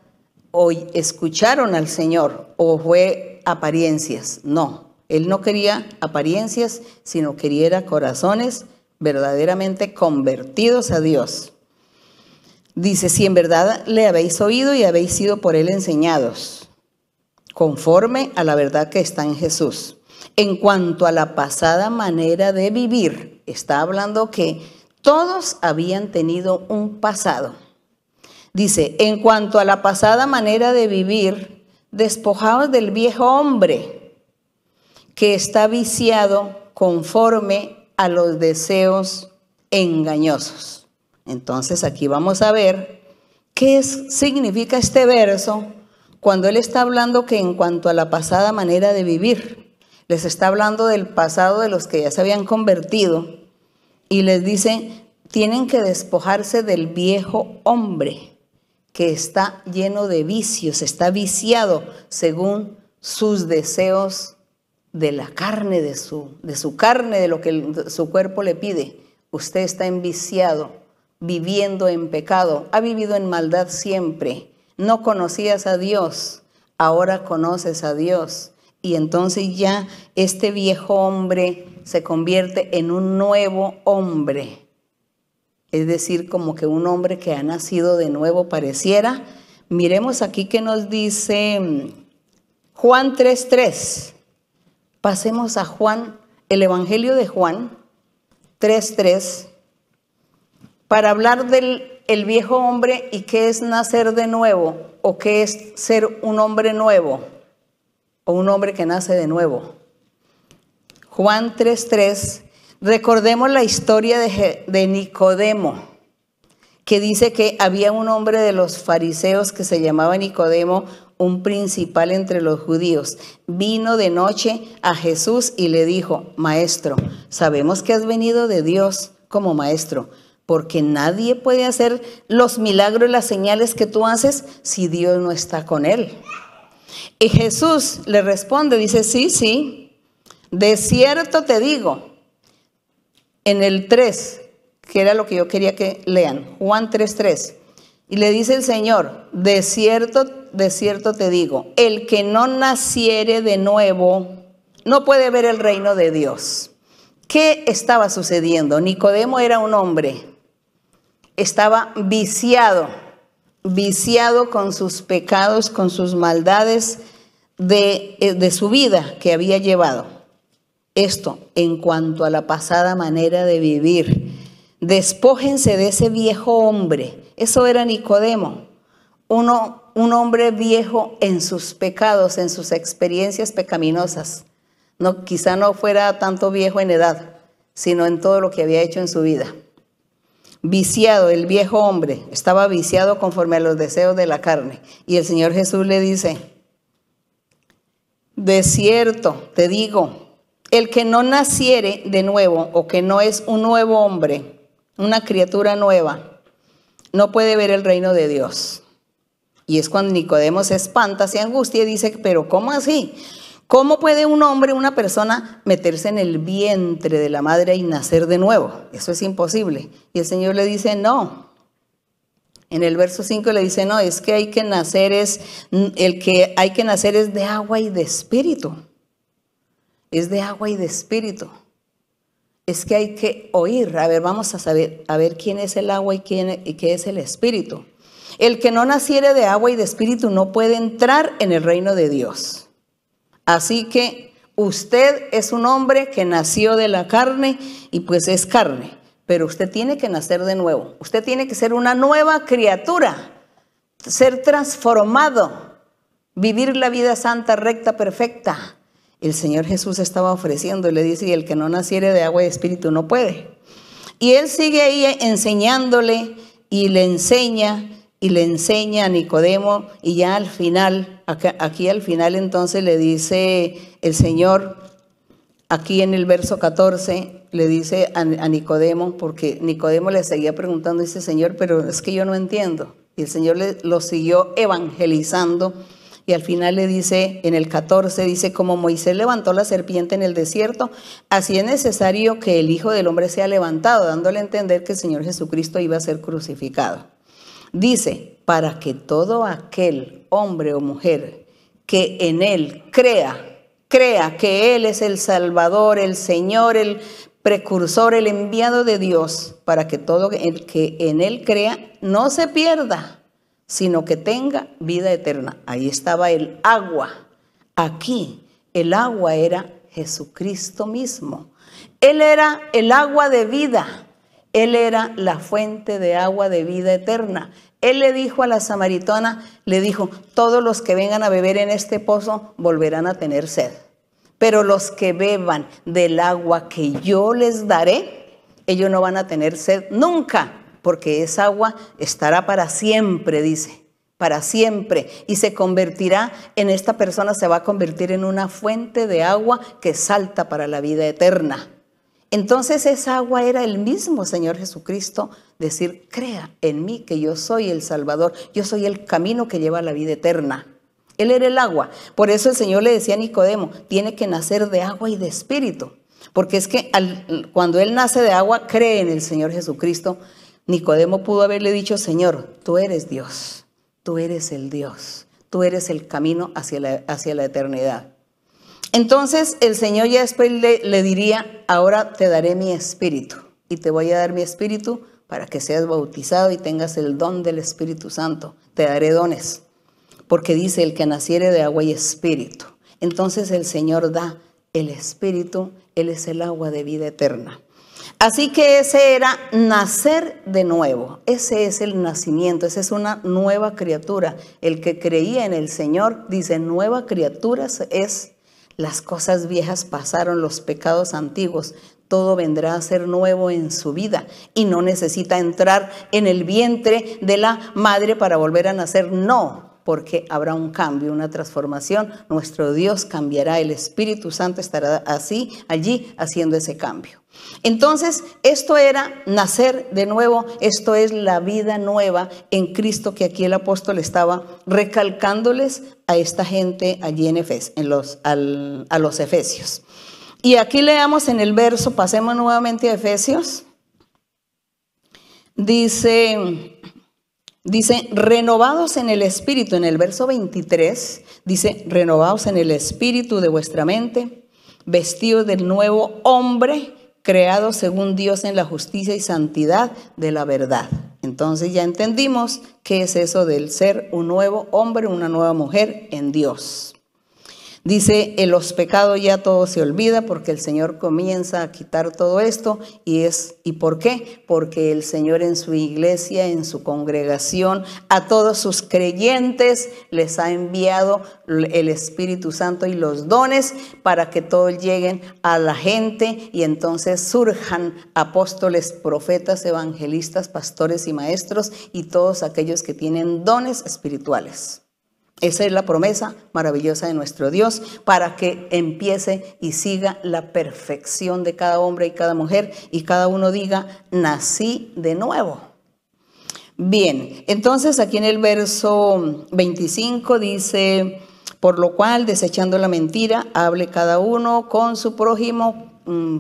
hoy escucharon al Señor o fue apariencias. No, él no quería apariencias, sino quería corazones verdaderamente convertidos a Dios. Dice, si en verdad le habéis oído y habéis sido por él enseñados, conforme a la verdad que está en Jesús. En cuanto a la pasada manera de vivir, está hablando que todos habían tenido un pasado. Dice, en cuanto a la pasada manera de vivir, despojaos del viejo hombre que está viciado conforme a los deseos engañosos. Entonces aquí vamos a ver qué significa este verso cuando él está hablando que en cuanto a la pasada manera de vivir, les está hablando del pasado de los que ya se habían convertido y les dice, tienen que despojarse del viejo hombre que está lleno de vicios, está viciado según sus deseos de la carne, de su carne, de lo que su cuerpo le pide. Usted está enviciado, viviendo en pecado, ha vivido en maldad siempre, no conocías a Dios, ahora conoces a Dios. Y entonces ya este viejo hombre se convierte en un nuevo hombre. Es decir, como que un hombre que ha nacido de nuevo pareciera, Miremos aquí que nos dice Juan 3:3. Pasemos a Juan, el Evangelio de Juan 3:3, para hablar del viejo hombre y qué es nacer de nuevo, o qué es ser un hombre nuevo, o un hombre que nace de nuevo. Juan 3:3, recordemos la historia de Nicodemo, que dice que había un hombre de los fariseos que se llamaba Nicodemo, un principal entre los judíos. Vino de noche a Jesús y le dijo: Maestro, sabemos que has venido de Dios como maestro, porque nadie puede hacer los milagros y las señales que tú haces si Dios no está con él. Y Jesús le responde, dice: sí, de cierto te digo. En el 3, que era lo que yo quería que lean, Juan 3:3. Y le dice el Señor: de cierto te digo, el que no naciere de nuevo no puede ver el reino de Dios. ¿Qué estaba sucediendo? Nicodemo era un hombre, estaba viciado con sus pecados, con sus maldades de su vida que había llevado. Esto en cuanto a la pasada manera de vivir. Despójense de ese viejo hombre. Eso era Nicodemo, un hombre viejo en sus pecados, en sus experiencias pecaminosas. No, quizá no fuera tanto viejo en edad, sino en todo lo que había hecho en su vida. Viciado, el viejo hombre estaba viciado conforme a los deseos de la carne. Y el Señor Jesús le dice: de cierto te digo, el que no naciere de nuevo, o que no es un nuevo hombre, una criatura nueva, no puede ver el reino de Dios. Y es cuando Nicodemo se espanta, se angustia y dice: pero ¿cómo así? ¿Cómo puede un hombre, una persona, meterse en el vientre de la madre y nacer de nuevo? Eso es imposible. Y el Señor le dice: no. En el verso 5 le dice: no, es que hay que nacer es de agua y de espíritu. Es de agua y de espíritu. Es que hay que oír. A ver, vamos a ver quién es el agua y qué es el espíritu. El que no naciere de agua y de espíritu no puede entrar en el reino de Dios. Así que usted es un hombre que nació de la carne y pues es carne, pero usted tiene que nacer de nuevo. Usted tiene que ser una nueva criatura, ser transformado, vivir la vida santa, recta, perfecta. El Señor Jesús estaba ofreciendo y le dice: y el que no naciere de agua y de espíritu no puede. Y él sigue ahí enseñándole y le enseña a Nicodemo, y ya al final, aquí al final entonces le dice el Señor, aquí en el verso 14, le dice a Nicodemo, porque Nicodemo le seguía preguntando, dice: Señor, pero es que yo no entiendo. Y el Señor lo siguió evangelizando. Y al final le dice, en el 14, dice: como Moisés levantó la serpiente en el desierto, así es necesario que el Hijo del Hombre sea levantado, dándole a entender que el Señor Jesucristo iba a ser crucificado. Dice: para que todo aquel hombre o mujer que en él crea que él es el Salvador, el Señor, el precursor, el enviado de Dios, para que todo el que en él crea no se pierda, sino que tenga vida eterna. Ahí estaba el agua. Aquí el agua era Jesucristo mismo. Él era el agua de vida. Él era la fuente de agua de vida eterna. Él le dijo a la samaritana, le dijo: todos los que vengan a beber en este pozo volverán a tener sed. Pero los que beban del agua que yo les daré, ellos no van a tener sed nunca. Porque esa agua estará para siempre, dice, para siempre. Y se convertirá esta persona se va a convertir en una fuente de agua que salta para la vida eterna. Entonces esa agua era el mismo Señor Jesucristo, decir: crea en mí que yo soy el Salvador, yo soy el camino que lleva a la vida eterna. Él era el agua. Por eso el Señor le decía a Nicodemo: tiene que nacer de agua y de espíritu. Porque es que cuando él nace de agua, cree en el Señor Jesucristo. Nicodemo pudo haberle dicho: Señor, tú eres Dios, tú eres el Dios, tú eres el camino hacia la eternidad. Entonces el Señor ya después le diría: ahora te daré mi espíritu, y te voy a dar mi espíritu para que seas bautizado y tengas el don del Espíritu Santo. Te daré dones, porque dice el que naciere de agua y espíritu. Entonces el Señor da el Espíritu, Él es el agua de vida eterna. Así que ese era nacer de nuevo, ese es el nacimiento, esa es una nueva criatura. El que creía en el Señor dice, nueva criatura es, las cosas viejas pasaron, los pecados antiguos, todo vendrá a ser nuevo en su vida y no necesita entrar en el vientre de la madre para volver a nacer, no. Porque habrá un cambio, una transformación, nuestro Dios cambiará, el Espíritu Santo estará allí haciendo ese cambio. Entonces, esto era nacer de nuevo, esto es la vida nueva en Cristo, que aquí el apóstol estaba recalcándoles a esta gente allí en a los Efesios. Y aquí leamos en el verso, pasemos nuevamente a Efesios, Dice, renovados en el espíritu, en el verso 23, dice, renovados en el espíritu de vuestra mente, vestidos del nuevo hombre, creado según Dios en la justicia y santidad de la verdad. Entonces ya entendimos qué es eso del ser un nuevo hombre, una nueva mujer en Dios. Dice, en los pecados ya todo se olvida porque el Señor comienza a quitar todo esto. ¿Y por qué? Porque el Señor en su iglesia, en su congregación, a todos sus creyentes les ha enviado el Espíritu Santo y los dones para que todos lleguen a la gente y entonces surjan apóstoles, profetas, evangelistas, pastores y maestros y todos aquellos que tienen dones espirituales. Esa es la promesa maravillosa de nuestro Dios para que empiece y siga la perfección de cada hombre y cada mujer y cada uno diga, nací de nuevo. Bien, entonces aquí en el verso 25 dice, por lo cual, desechando la mentira, hable cada uno con su prójimo,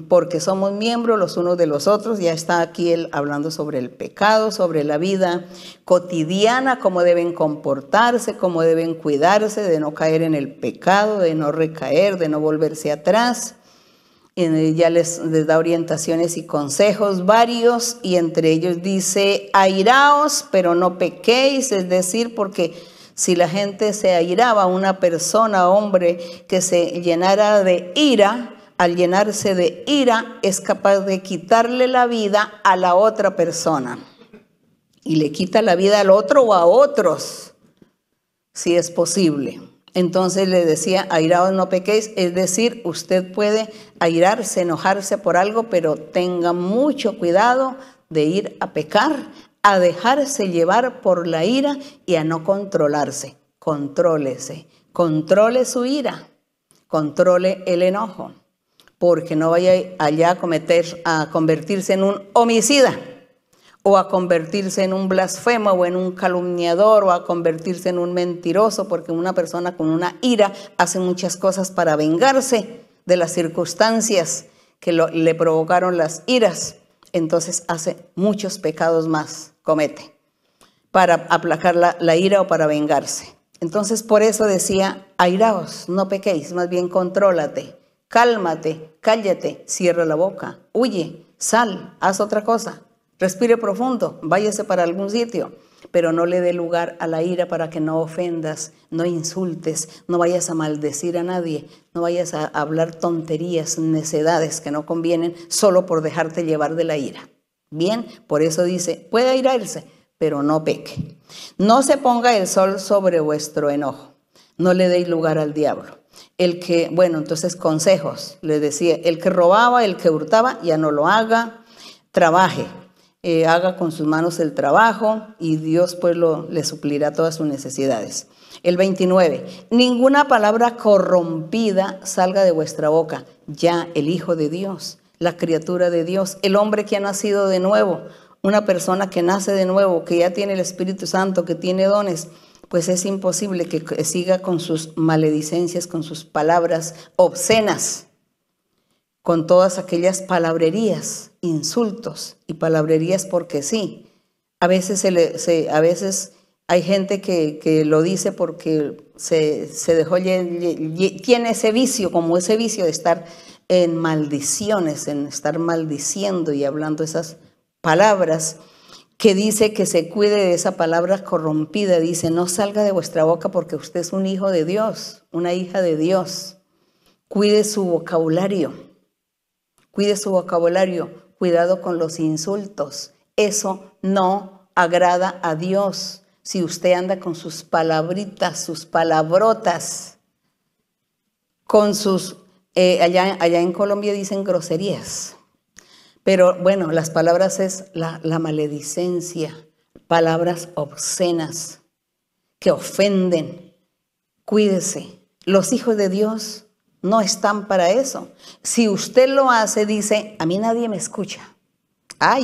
porque somos miembros los unos de los otros. Ya está aquí él hablando sobre el pecado, sobre la vida cotidiana, cómo deben comportarse, cómo deben cuidarse de no caer en el pecado, de no recaer, de no volverse atrás. Ya les da orientaciones y consejos varios, y entre ellos dice, airaos, pero no pequéis, es decir, porque si la gente se airaba, una persona, hombre, que se llenara de ira, al llenarse de ira, es capaz de quitarle la vida a la otra persona. Y le quita la vida al otro o a otros, si es posible. Entonces le decía, airaos no pequéis, es decir, usted puede airarse, enojarse por algo, pero tenga mucho cuidado de ir a pecar, a dejarse llevar por la ira y a no controlarse. Contrólese, controle su ira, controle el enojo. Porque no vaya allá a convertirse en un homicida, o a convertirse en un blasfemo, o en un calumniador, o a convertirse en un mentiroso, porque una persona con una ira hace muchas cosas para vengarse de las circunstancias que le provocaron las iras. Entonces hace muchos pecados más, comete, para aplacar la ira o para vengarse. Entonces por eso decía, airaos, no pequéis, más bien contrólate. Cálmate, cállate, cierra la boca, huye, sal, haz otra cosa, respire profundo, váyase para algún sitio, pero no le dé lugar a la ira para que no ofendas, no insultes, no vayas a maldecir a nadie, no vayas a hablar tonterías, necedades que no convienen solo por dejarte llevar de la ira. Bien, por eso dice, puede airarse, pero no peque. No se ponga el sol sobre vuestro enojo, no le deis lugar al diablo. Entonces consejos, le decía, el que robaba, el que hurtaba, ya no lo haga, trabaje, haga con sus manos el trabajo y Dios pues le suplirá todas sus necesidades. El 29, ninguna palabra corrompida salga de vuestra boca, ya el Hijo de Dios, la criatura de Dios, el hombre que ha nacido de nuevo, una persona que nace de nuevo, que ya tiene el Espíritu Santo, que tiene dones, pues es imposible que siga con sus maledicencias, con sus palabras obscenas, con todas aquellas palabrerías, insultos y palabrerías porque sí. A veces hay gente que lo dice porque se dejó, tiene ese vicio, como ese vicio de estar en maldiciones, en estar maldiciendo y hablando esas palabras. que dice que se cuide de esa palabra corrompida. Dice, no salga de vuestra boca porque usted es un hijo de Dios, una hija de Dios. Cuide su vocabulario. Cuide su vocabulario. Cuidado con los insultos. Eso no agrada a Dios. Si usted anda con sus palabritas, sus palabrotas, con sus, allá en Colombia dicen groserías. Pero bueno, las palabras es la maledicencia, palabras obscenas que ofenden. Cuídese. Los hijos de Dios no están para eso. Si usted lo hace, dice, a mí nadie me escucha.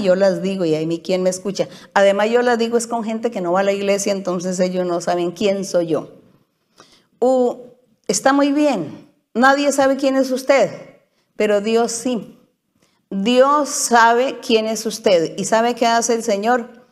Yo las digo y a mí quién me escucha. Además yo las digo es con gente que no va a la iglesia, entonces ellos no saben quién soy yo. Está muy bien. Nadie sabe quién es usted, pero Dios sí. Dios sabe quién es usted. ¿Y sabe qué hace el Señor?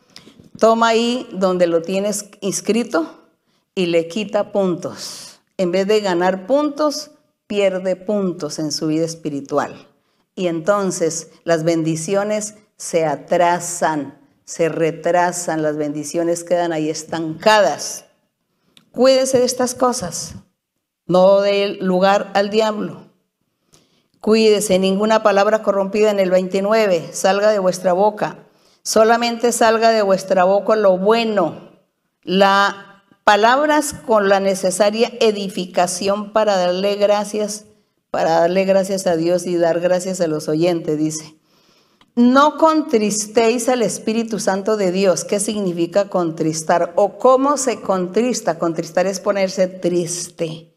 Toma ahí donde lo tienes inscrito y le quita puntos. En vez de ganar puntos, pierde puntos en su vida espiritual. Y entonces las bendiciones se atrasan, se retrasan, las bendiciones quedan ahí estancadas. Cuídese de estas cosas. No dé lugar al diablo. Cuídese, ninguna palabra corrompida en el 29, salga de vuestra boca. Solamente salga de vuestra boca lo bueno. Las palabras con la necesaria edificación para darle gracias a Dios y dar gracias a los oyentes, dice. No contristéis al Espíritu Santo de Dios. ¿Qué significa contristar? ¿O cómo se contrista? Contristar es ponerse triste,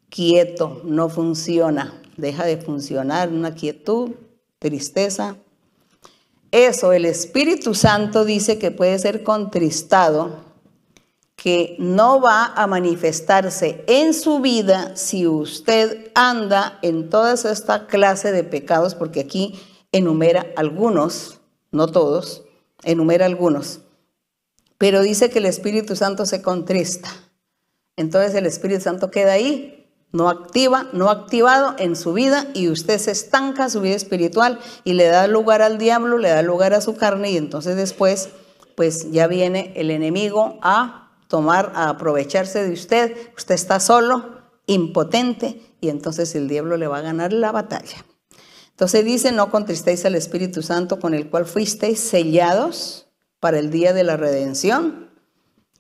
quieto, no funciona. Deja de funcionar, una quietud, tristeza. Eso, el Espíritu Santo dice que puede ser contristado, que no va a manifestarse en su vida si usted anda en toda esta clase de pecados, porque aquí enumera algunos, no todos, enumera algunos. Pero dice que el Espíritu Santo se contrista. Entonces el Espíritu Santo queda ahí. No activa, no activado en su vida y usted se estanca su vida espiritual y le da lugar al diablo, le da lugar a su carne y entonces después pues ya viene el enemigo a aprovecharse de usted. Usted está solo, impotente y entonces el diablo le va a ganar la batalla. Entonces dice, no contristéis al Espíritu Santo con el cual fuisteis sellados para el día de la redención.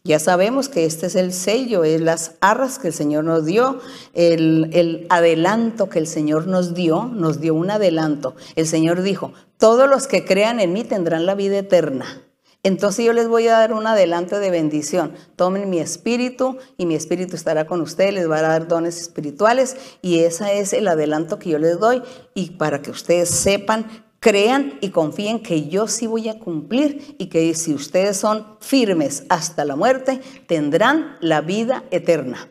Ya sabemos que este es el sello, es las arras que el Señor nos dio, el adelanto que el Señor nos dio un adelanto. El Señor dijo, todos los que crean en mí tendrán la vida eterna. Entonces yo les voy a dar un adelanto de bendición. Tomen mi espíritu y mi espíritu estará con ustedes, les va a dar dones espirituales y ese es el adelanto que yo les doy y para que ustedes sepan, crean y confíen que yo sí voy a cumplir y que si ustedes son firmes hasta la muerte, tendrán la vida eterna.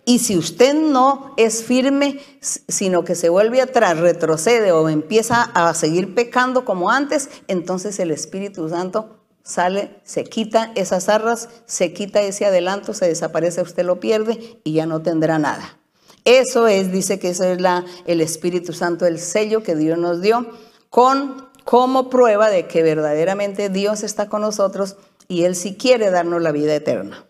Y si usted no es firme, sino que se vuelve atrás, retrocede o empieza a seguir pecando como antes, entonces el Espíritu Santo sale, se quita esas arras, se quita ese adelanto, se desaparece, usted lo pierde y ya no tendrá nada. Eso es, dice que eso es el Espíritu Santo, el sello que Dios nos dio, como prueba de que verdaderamente Dios está con nosotros y Él sí quiere darnos la vida eterna.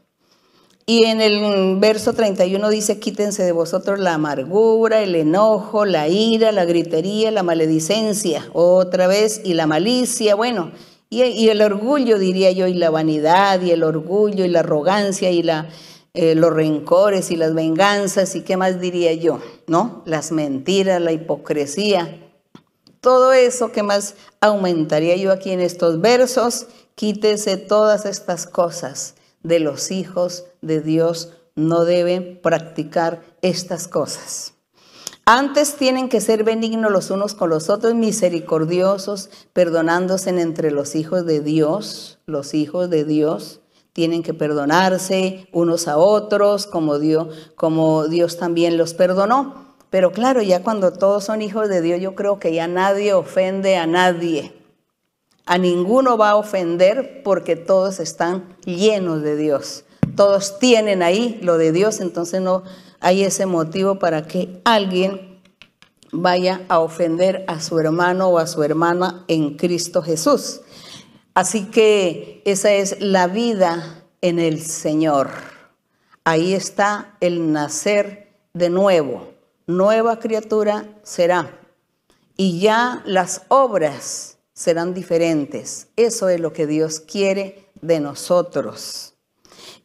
Y en el verso 31 dice, quítense de vosotros la amargura, el enojo, la ira, la gritería, la maledicencia, otra vez, y la malicia, bueno, y el orgullo, diría yo, y la vanidad, y el orgullo, y la arrogancia, y los rencores, y las venganzas, y qué más diría yo, ¿no? Las mentiras, la hipocresía. Todo eso que más aumentaría yo aquí en estos versos, quítese todas estas cosas de los hijos de Dios, no deben practicar estas cosas. Antes tienen que ser benignos los unos con los otros, misericordiosos, perdonándose entre los hijos de Dios. Los hijos de Dios tienen que perdonarse unos a otros como Dios también los perdonó. Pero claro, ya cuando todos son hijos de Dios, yo creo que ya nadie ofende a nadie. A ninguno va a ofender porque todos están llenos de Dios. Todos tienen ahí lo de Dios, entonces no hay ese motivo para que alguien vaya a ofender a su hermano o a su hermana en Cristo Jesús. Así que esa es la vida en el Señor. Ahí está el nacer de nuevo. Nueva criatura será. Y ya las obras serán diferentes. Eso es lo que Dios quiere de nosotros.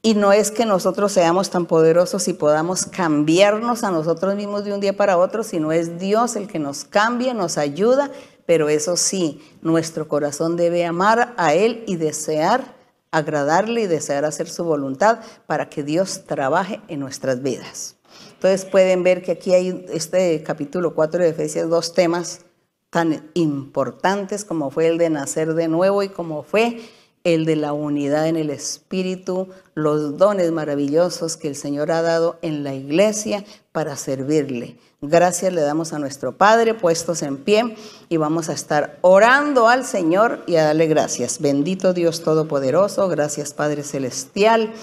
Y no es que nosotros seamos tan poderosos y podamos cambiarnos a nosotros mismos de un día para otro, sino es Dios el que nos cambia, nos ayuda. Pero eso sí, nuestro corazón debe amar a Él y desear agradarle y desear hacer su voluntad para que Dios trabaje en nuestras vidas. Entonces pueden ver que aquí hay este capítulo 4 de Efesios, dos temas tan importantes como fue el de nacer de nuevo y como fue el de la unidad en el Espíritu, los dones maravillosos que el Señor ha dado en la iglesia para servirle. Gracias le damos a nuestro Padre, puestos en pie, y vamos a estar orando al Señor y a darle gracias. Bendito Dios Todopoderoso, gracias Padre Celestial.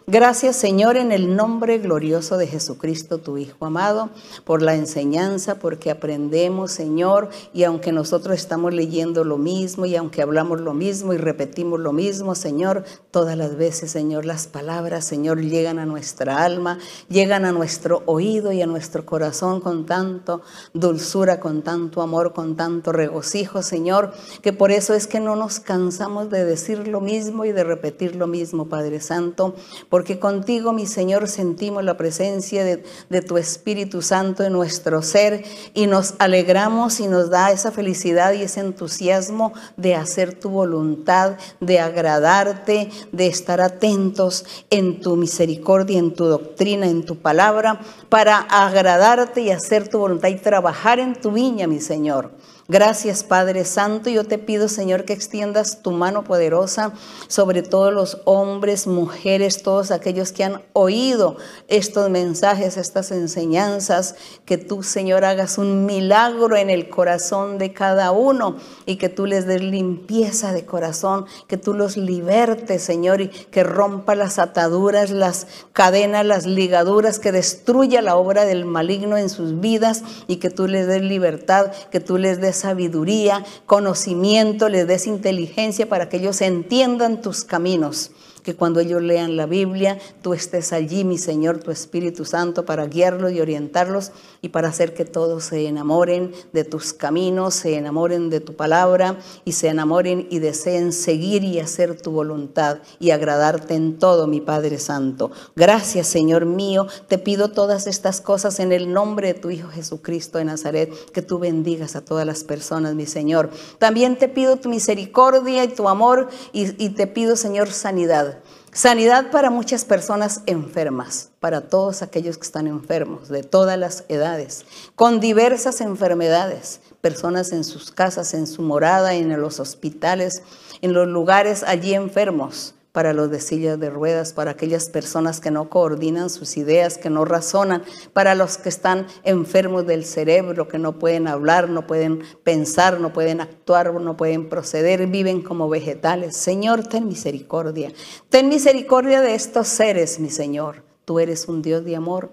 Gracias, Señor, en el nombre glorioso de Jesucristo, tu Hijo amado, por la enseñanza, porque aprendemos, Señor, y aunque nosotros estamos leyendo lo mismo, y aunque hablamos lo mismo y repetimos lo mismo, Señor, todas las veces, Señor, las palabras, Señor, llegan a nuestra alma, llegan a nuestro oído y a nuestro corazón con tanto dulzura, con tanto amor, con tanto regocijo, Señor, que por eso es que no nos cansamos de decir lo mismo y de repetir lo mismo, Padre Santo, porque contigo, mi Señor, sentimos la presencia de tu Espíritu Santo en nuestro ser y nos alegramos y nos da esa felicidad y ese entusiasmo de hacer tu voluntad, de agradarte, de estar atentos en tu misericordia, en tu doctrina, en tu palabra, para agradarte y hacer tu voluntad y trabajar en tu viña, mi Señor. Gracias, Padre Santo. Yo te pido, Señor, que extiendas tu mano poderosa sobre todos los hombres, mujeres, todos aquellos que han oído estos mensajes, estas enseñanzas, que tú, Señor, hagas un milagro en el corazón de cada uno y que tú les des limpieza de corazón, que tú los libertes, Señor, y que rompa las ataduras, las cadenas, las ligaduras, que destruya la obra del maligno en sus vidas y que tú les des libertad, que tú les des sabiduría, conocimiento, les des inteligencia para que ellos entiendan tus caminos. Que cuando ellos lean la Biblia, tú estés allí, mi Señor, tu Espíritu Santo, para guiarlos y orientarlos y para hacer que todos se enamoren de tus caminos, se enamoren de tu palabra y se enamoren y deseen seguir y hacer tu voluntad y agradarte en todo, mi Padre Santo. Gracias, Señor mío. Te pido todas estas cosas en el nombre de tu Hijo Jesucristo de Nazaret, que tú bendigas a todas las personas, mi Señor. También te pido tu misericordia y tu amor y te pido, Señor, sanidad. Sanidad para muchas personas enfermas, para todos aquellos que están enfermos, de todas las edades, con diversas enfermedades, personas en sus casas, en su morada, en los hospitales, en los lugares allí enfermos, para los de sillas de ruedas, para aquellas personas que no coordinan sus ideas, que no razonan, para los que están enfermos del cerebro, que no pueden hablar, no pueden pensar, no pueden actuar, no pueden proceder, viven como vegetales. Señor, ten misericordia. Ten misericordia de estos seres, mi Señor. Tú eres un Dios de amor.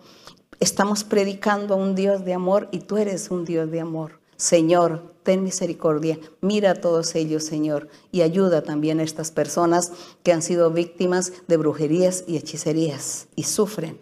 Estamos predicando a un Dios de amor y tú eres un Dios de amor. Señor, ten misericordia, mira a todos ellos, Señor, y ayuda también a estas personas que han sido víctimas de brujerías y hechicerías y sufren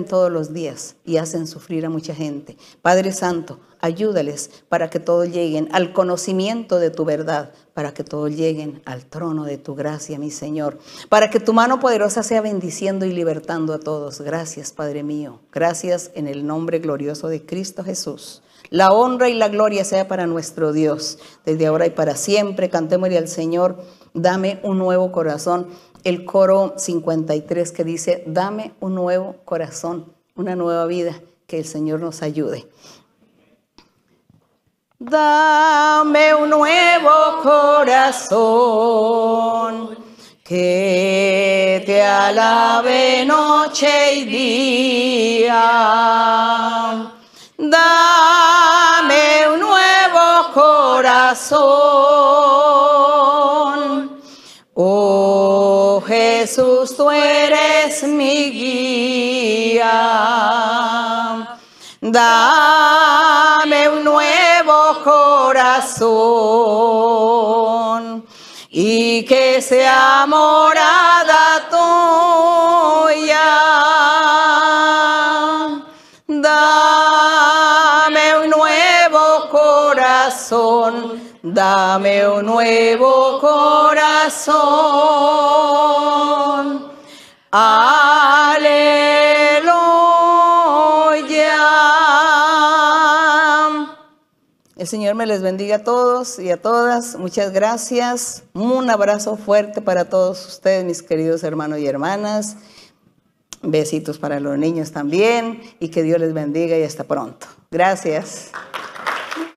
todos los días y hacen sufrir a mucha gente. Padre Santo, ayúdales para que todos lleguen al conocimiento de tu verdad, para que todos lleguen al trono de tu gracia, mi Señor, para que tu mano poderosa sea bendiciendo y libertando a todos. Gracias, Padre mío, gracias en el nombre glorioso de Cristo Jesús. La honra y la gloria sea para nuestro Dios, desde ahora y para siempre. Cantémosle al Señor, dame un nuevo corazón. El coro 53 que dice, dame un nuevo corazón, una nueva vida, que el Señor nos ayude. Dame un nuevo corazón, que te alabe noche y día. Dame un nuevo corazón. Oh Jesús, tú eres mi guía. Dame un nuevo corazón y y que sea morada tuya. Dame un nuevo corazón, dame un nuevo corazón. Aleluya. El Señor me les bendiga a todos y a todas. Muchas gracias. Un abrazo fuerte para todos ustedes, mis queridos hermanos y hermanas. Besitos para los niños también y que Dios les bendiga y hasta pronto. Gracias.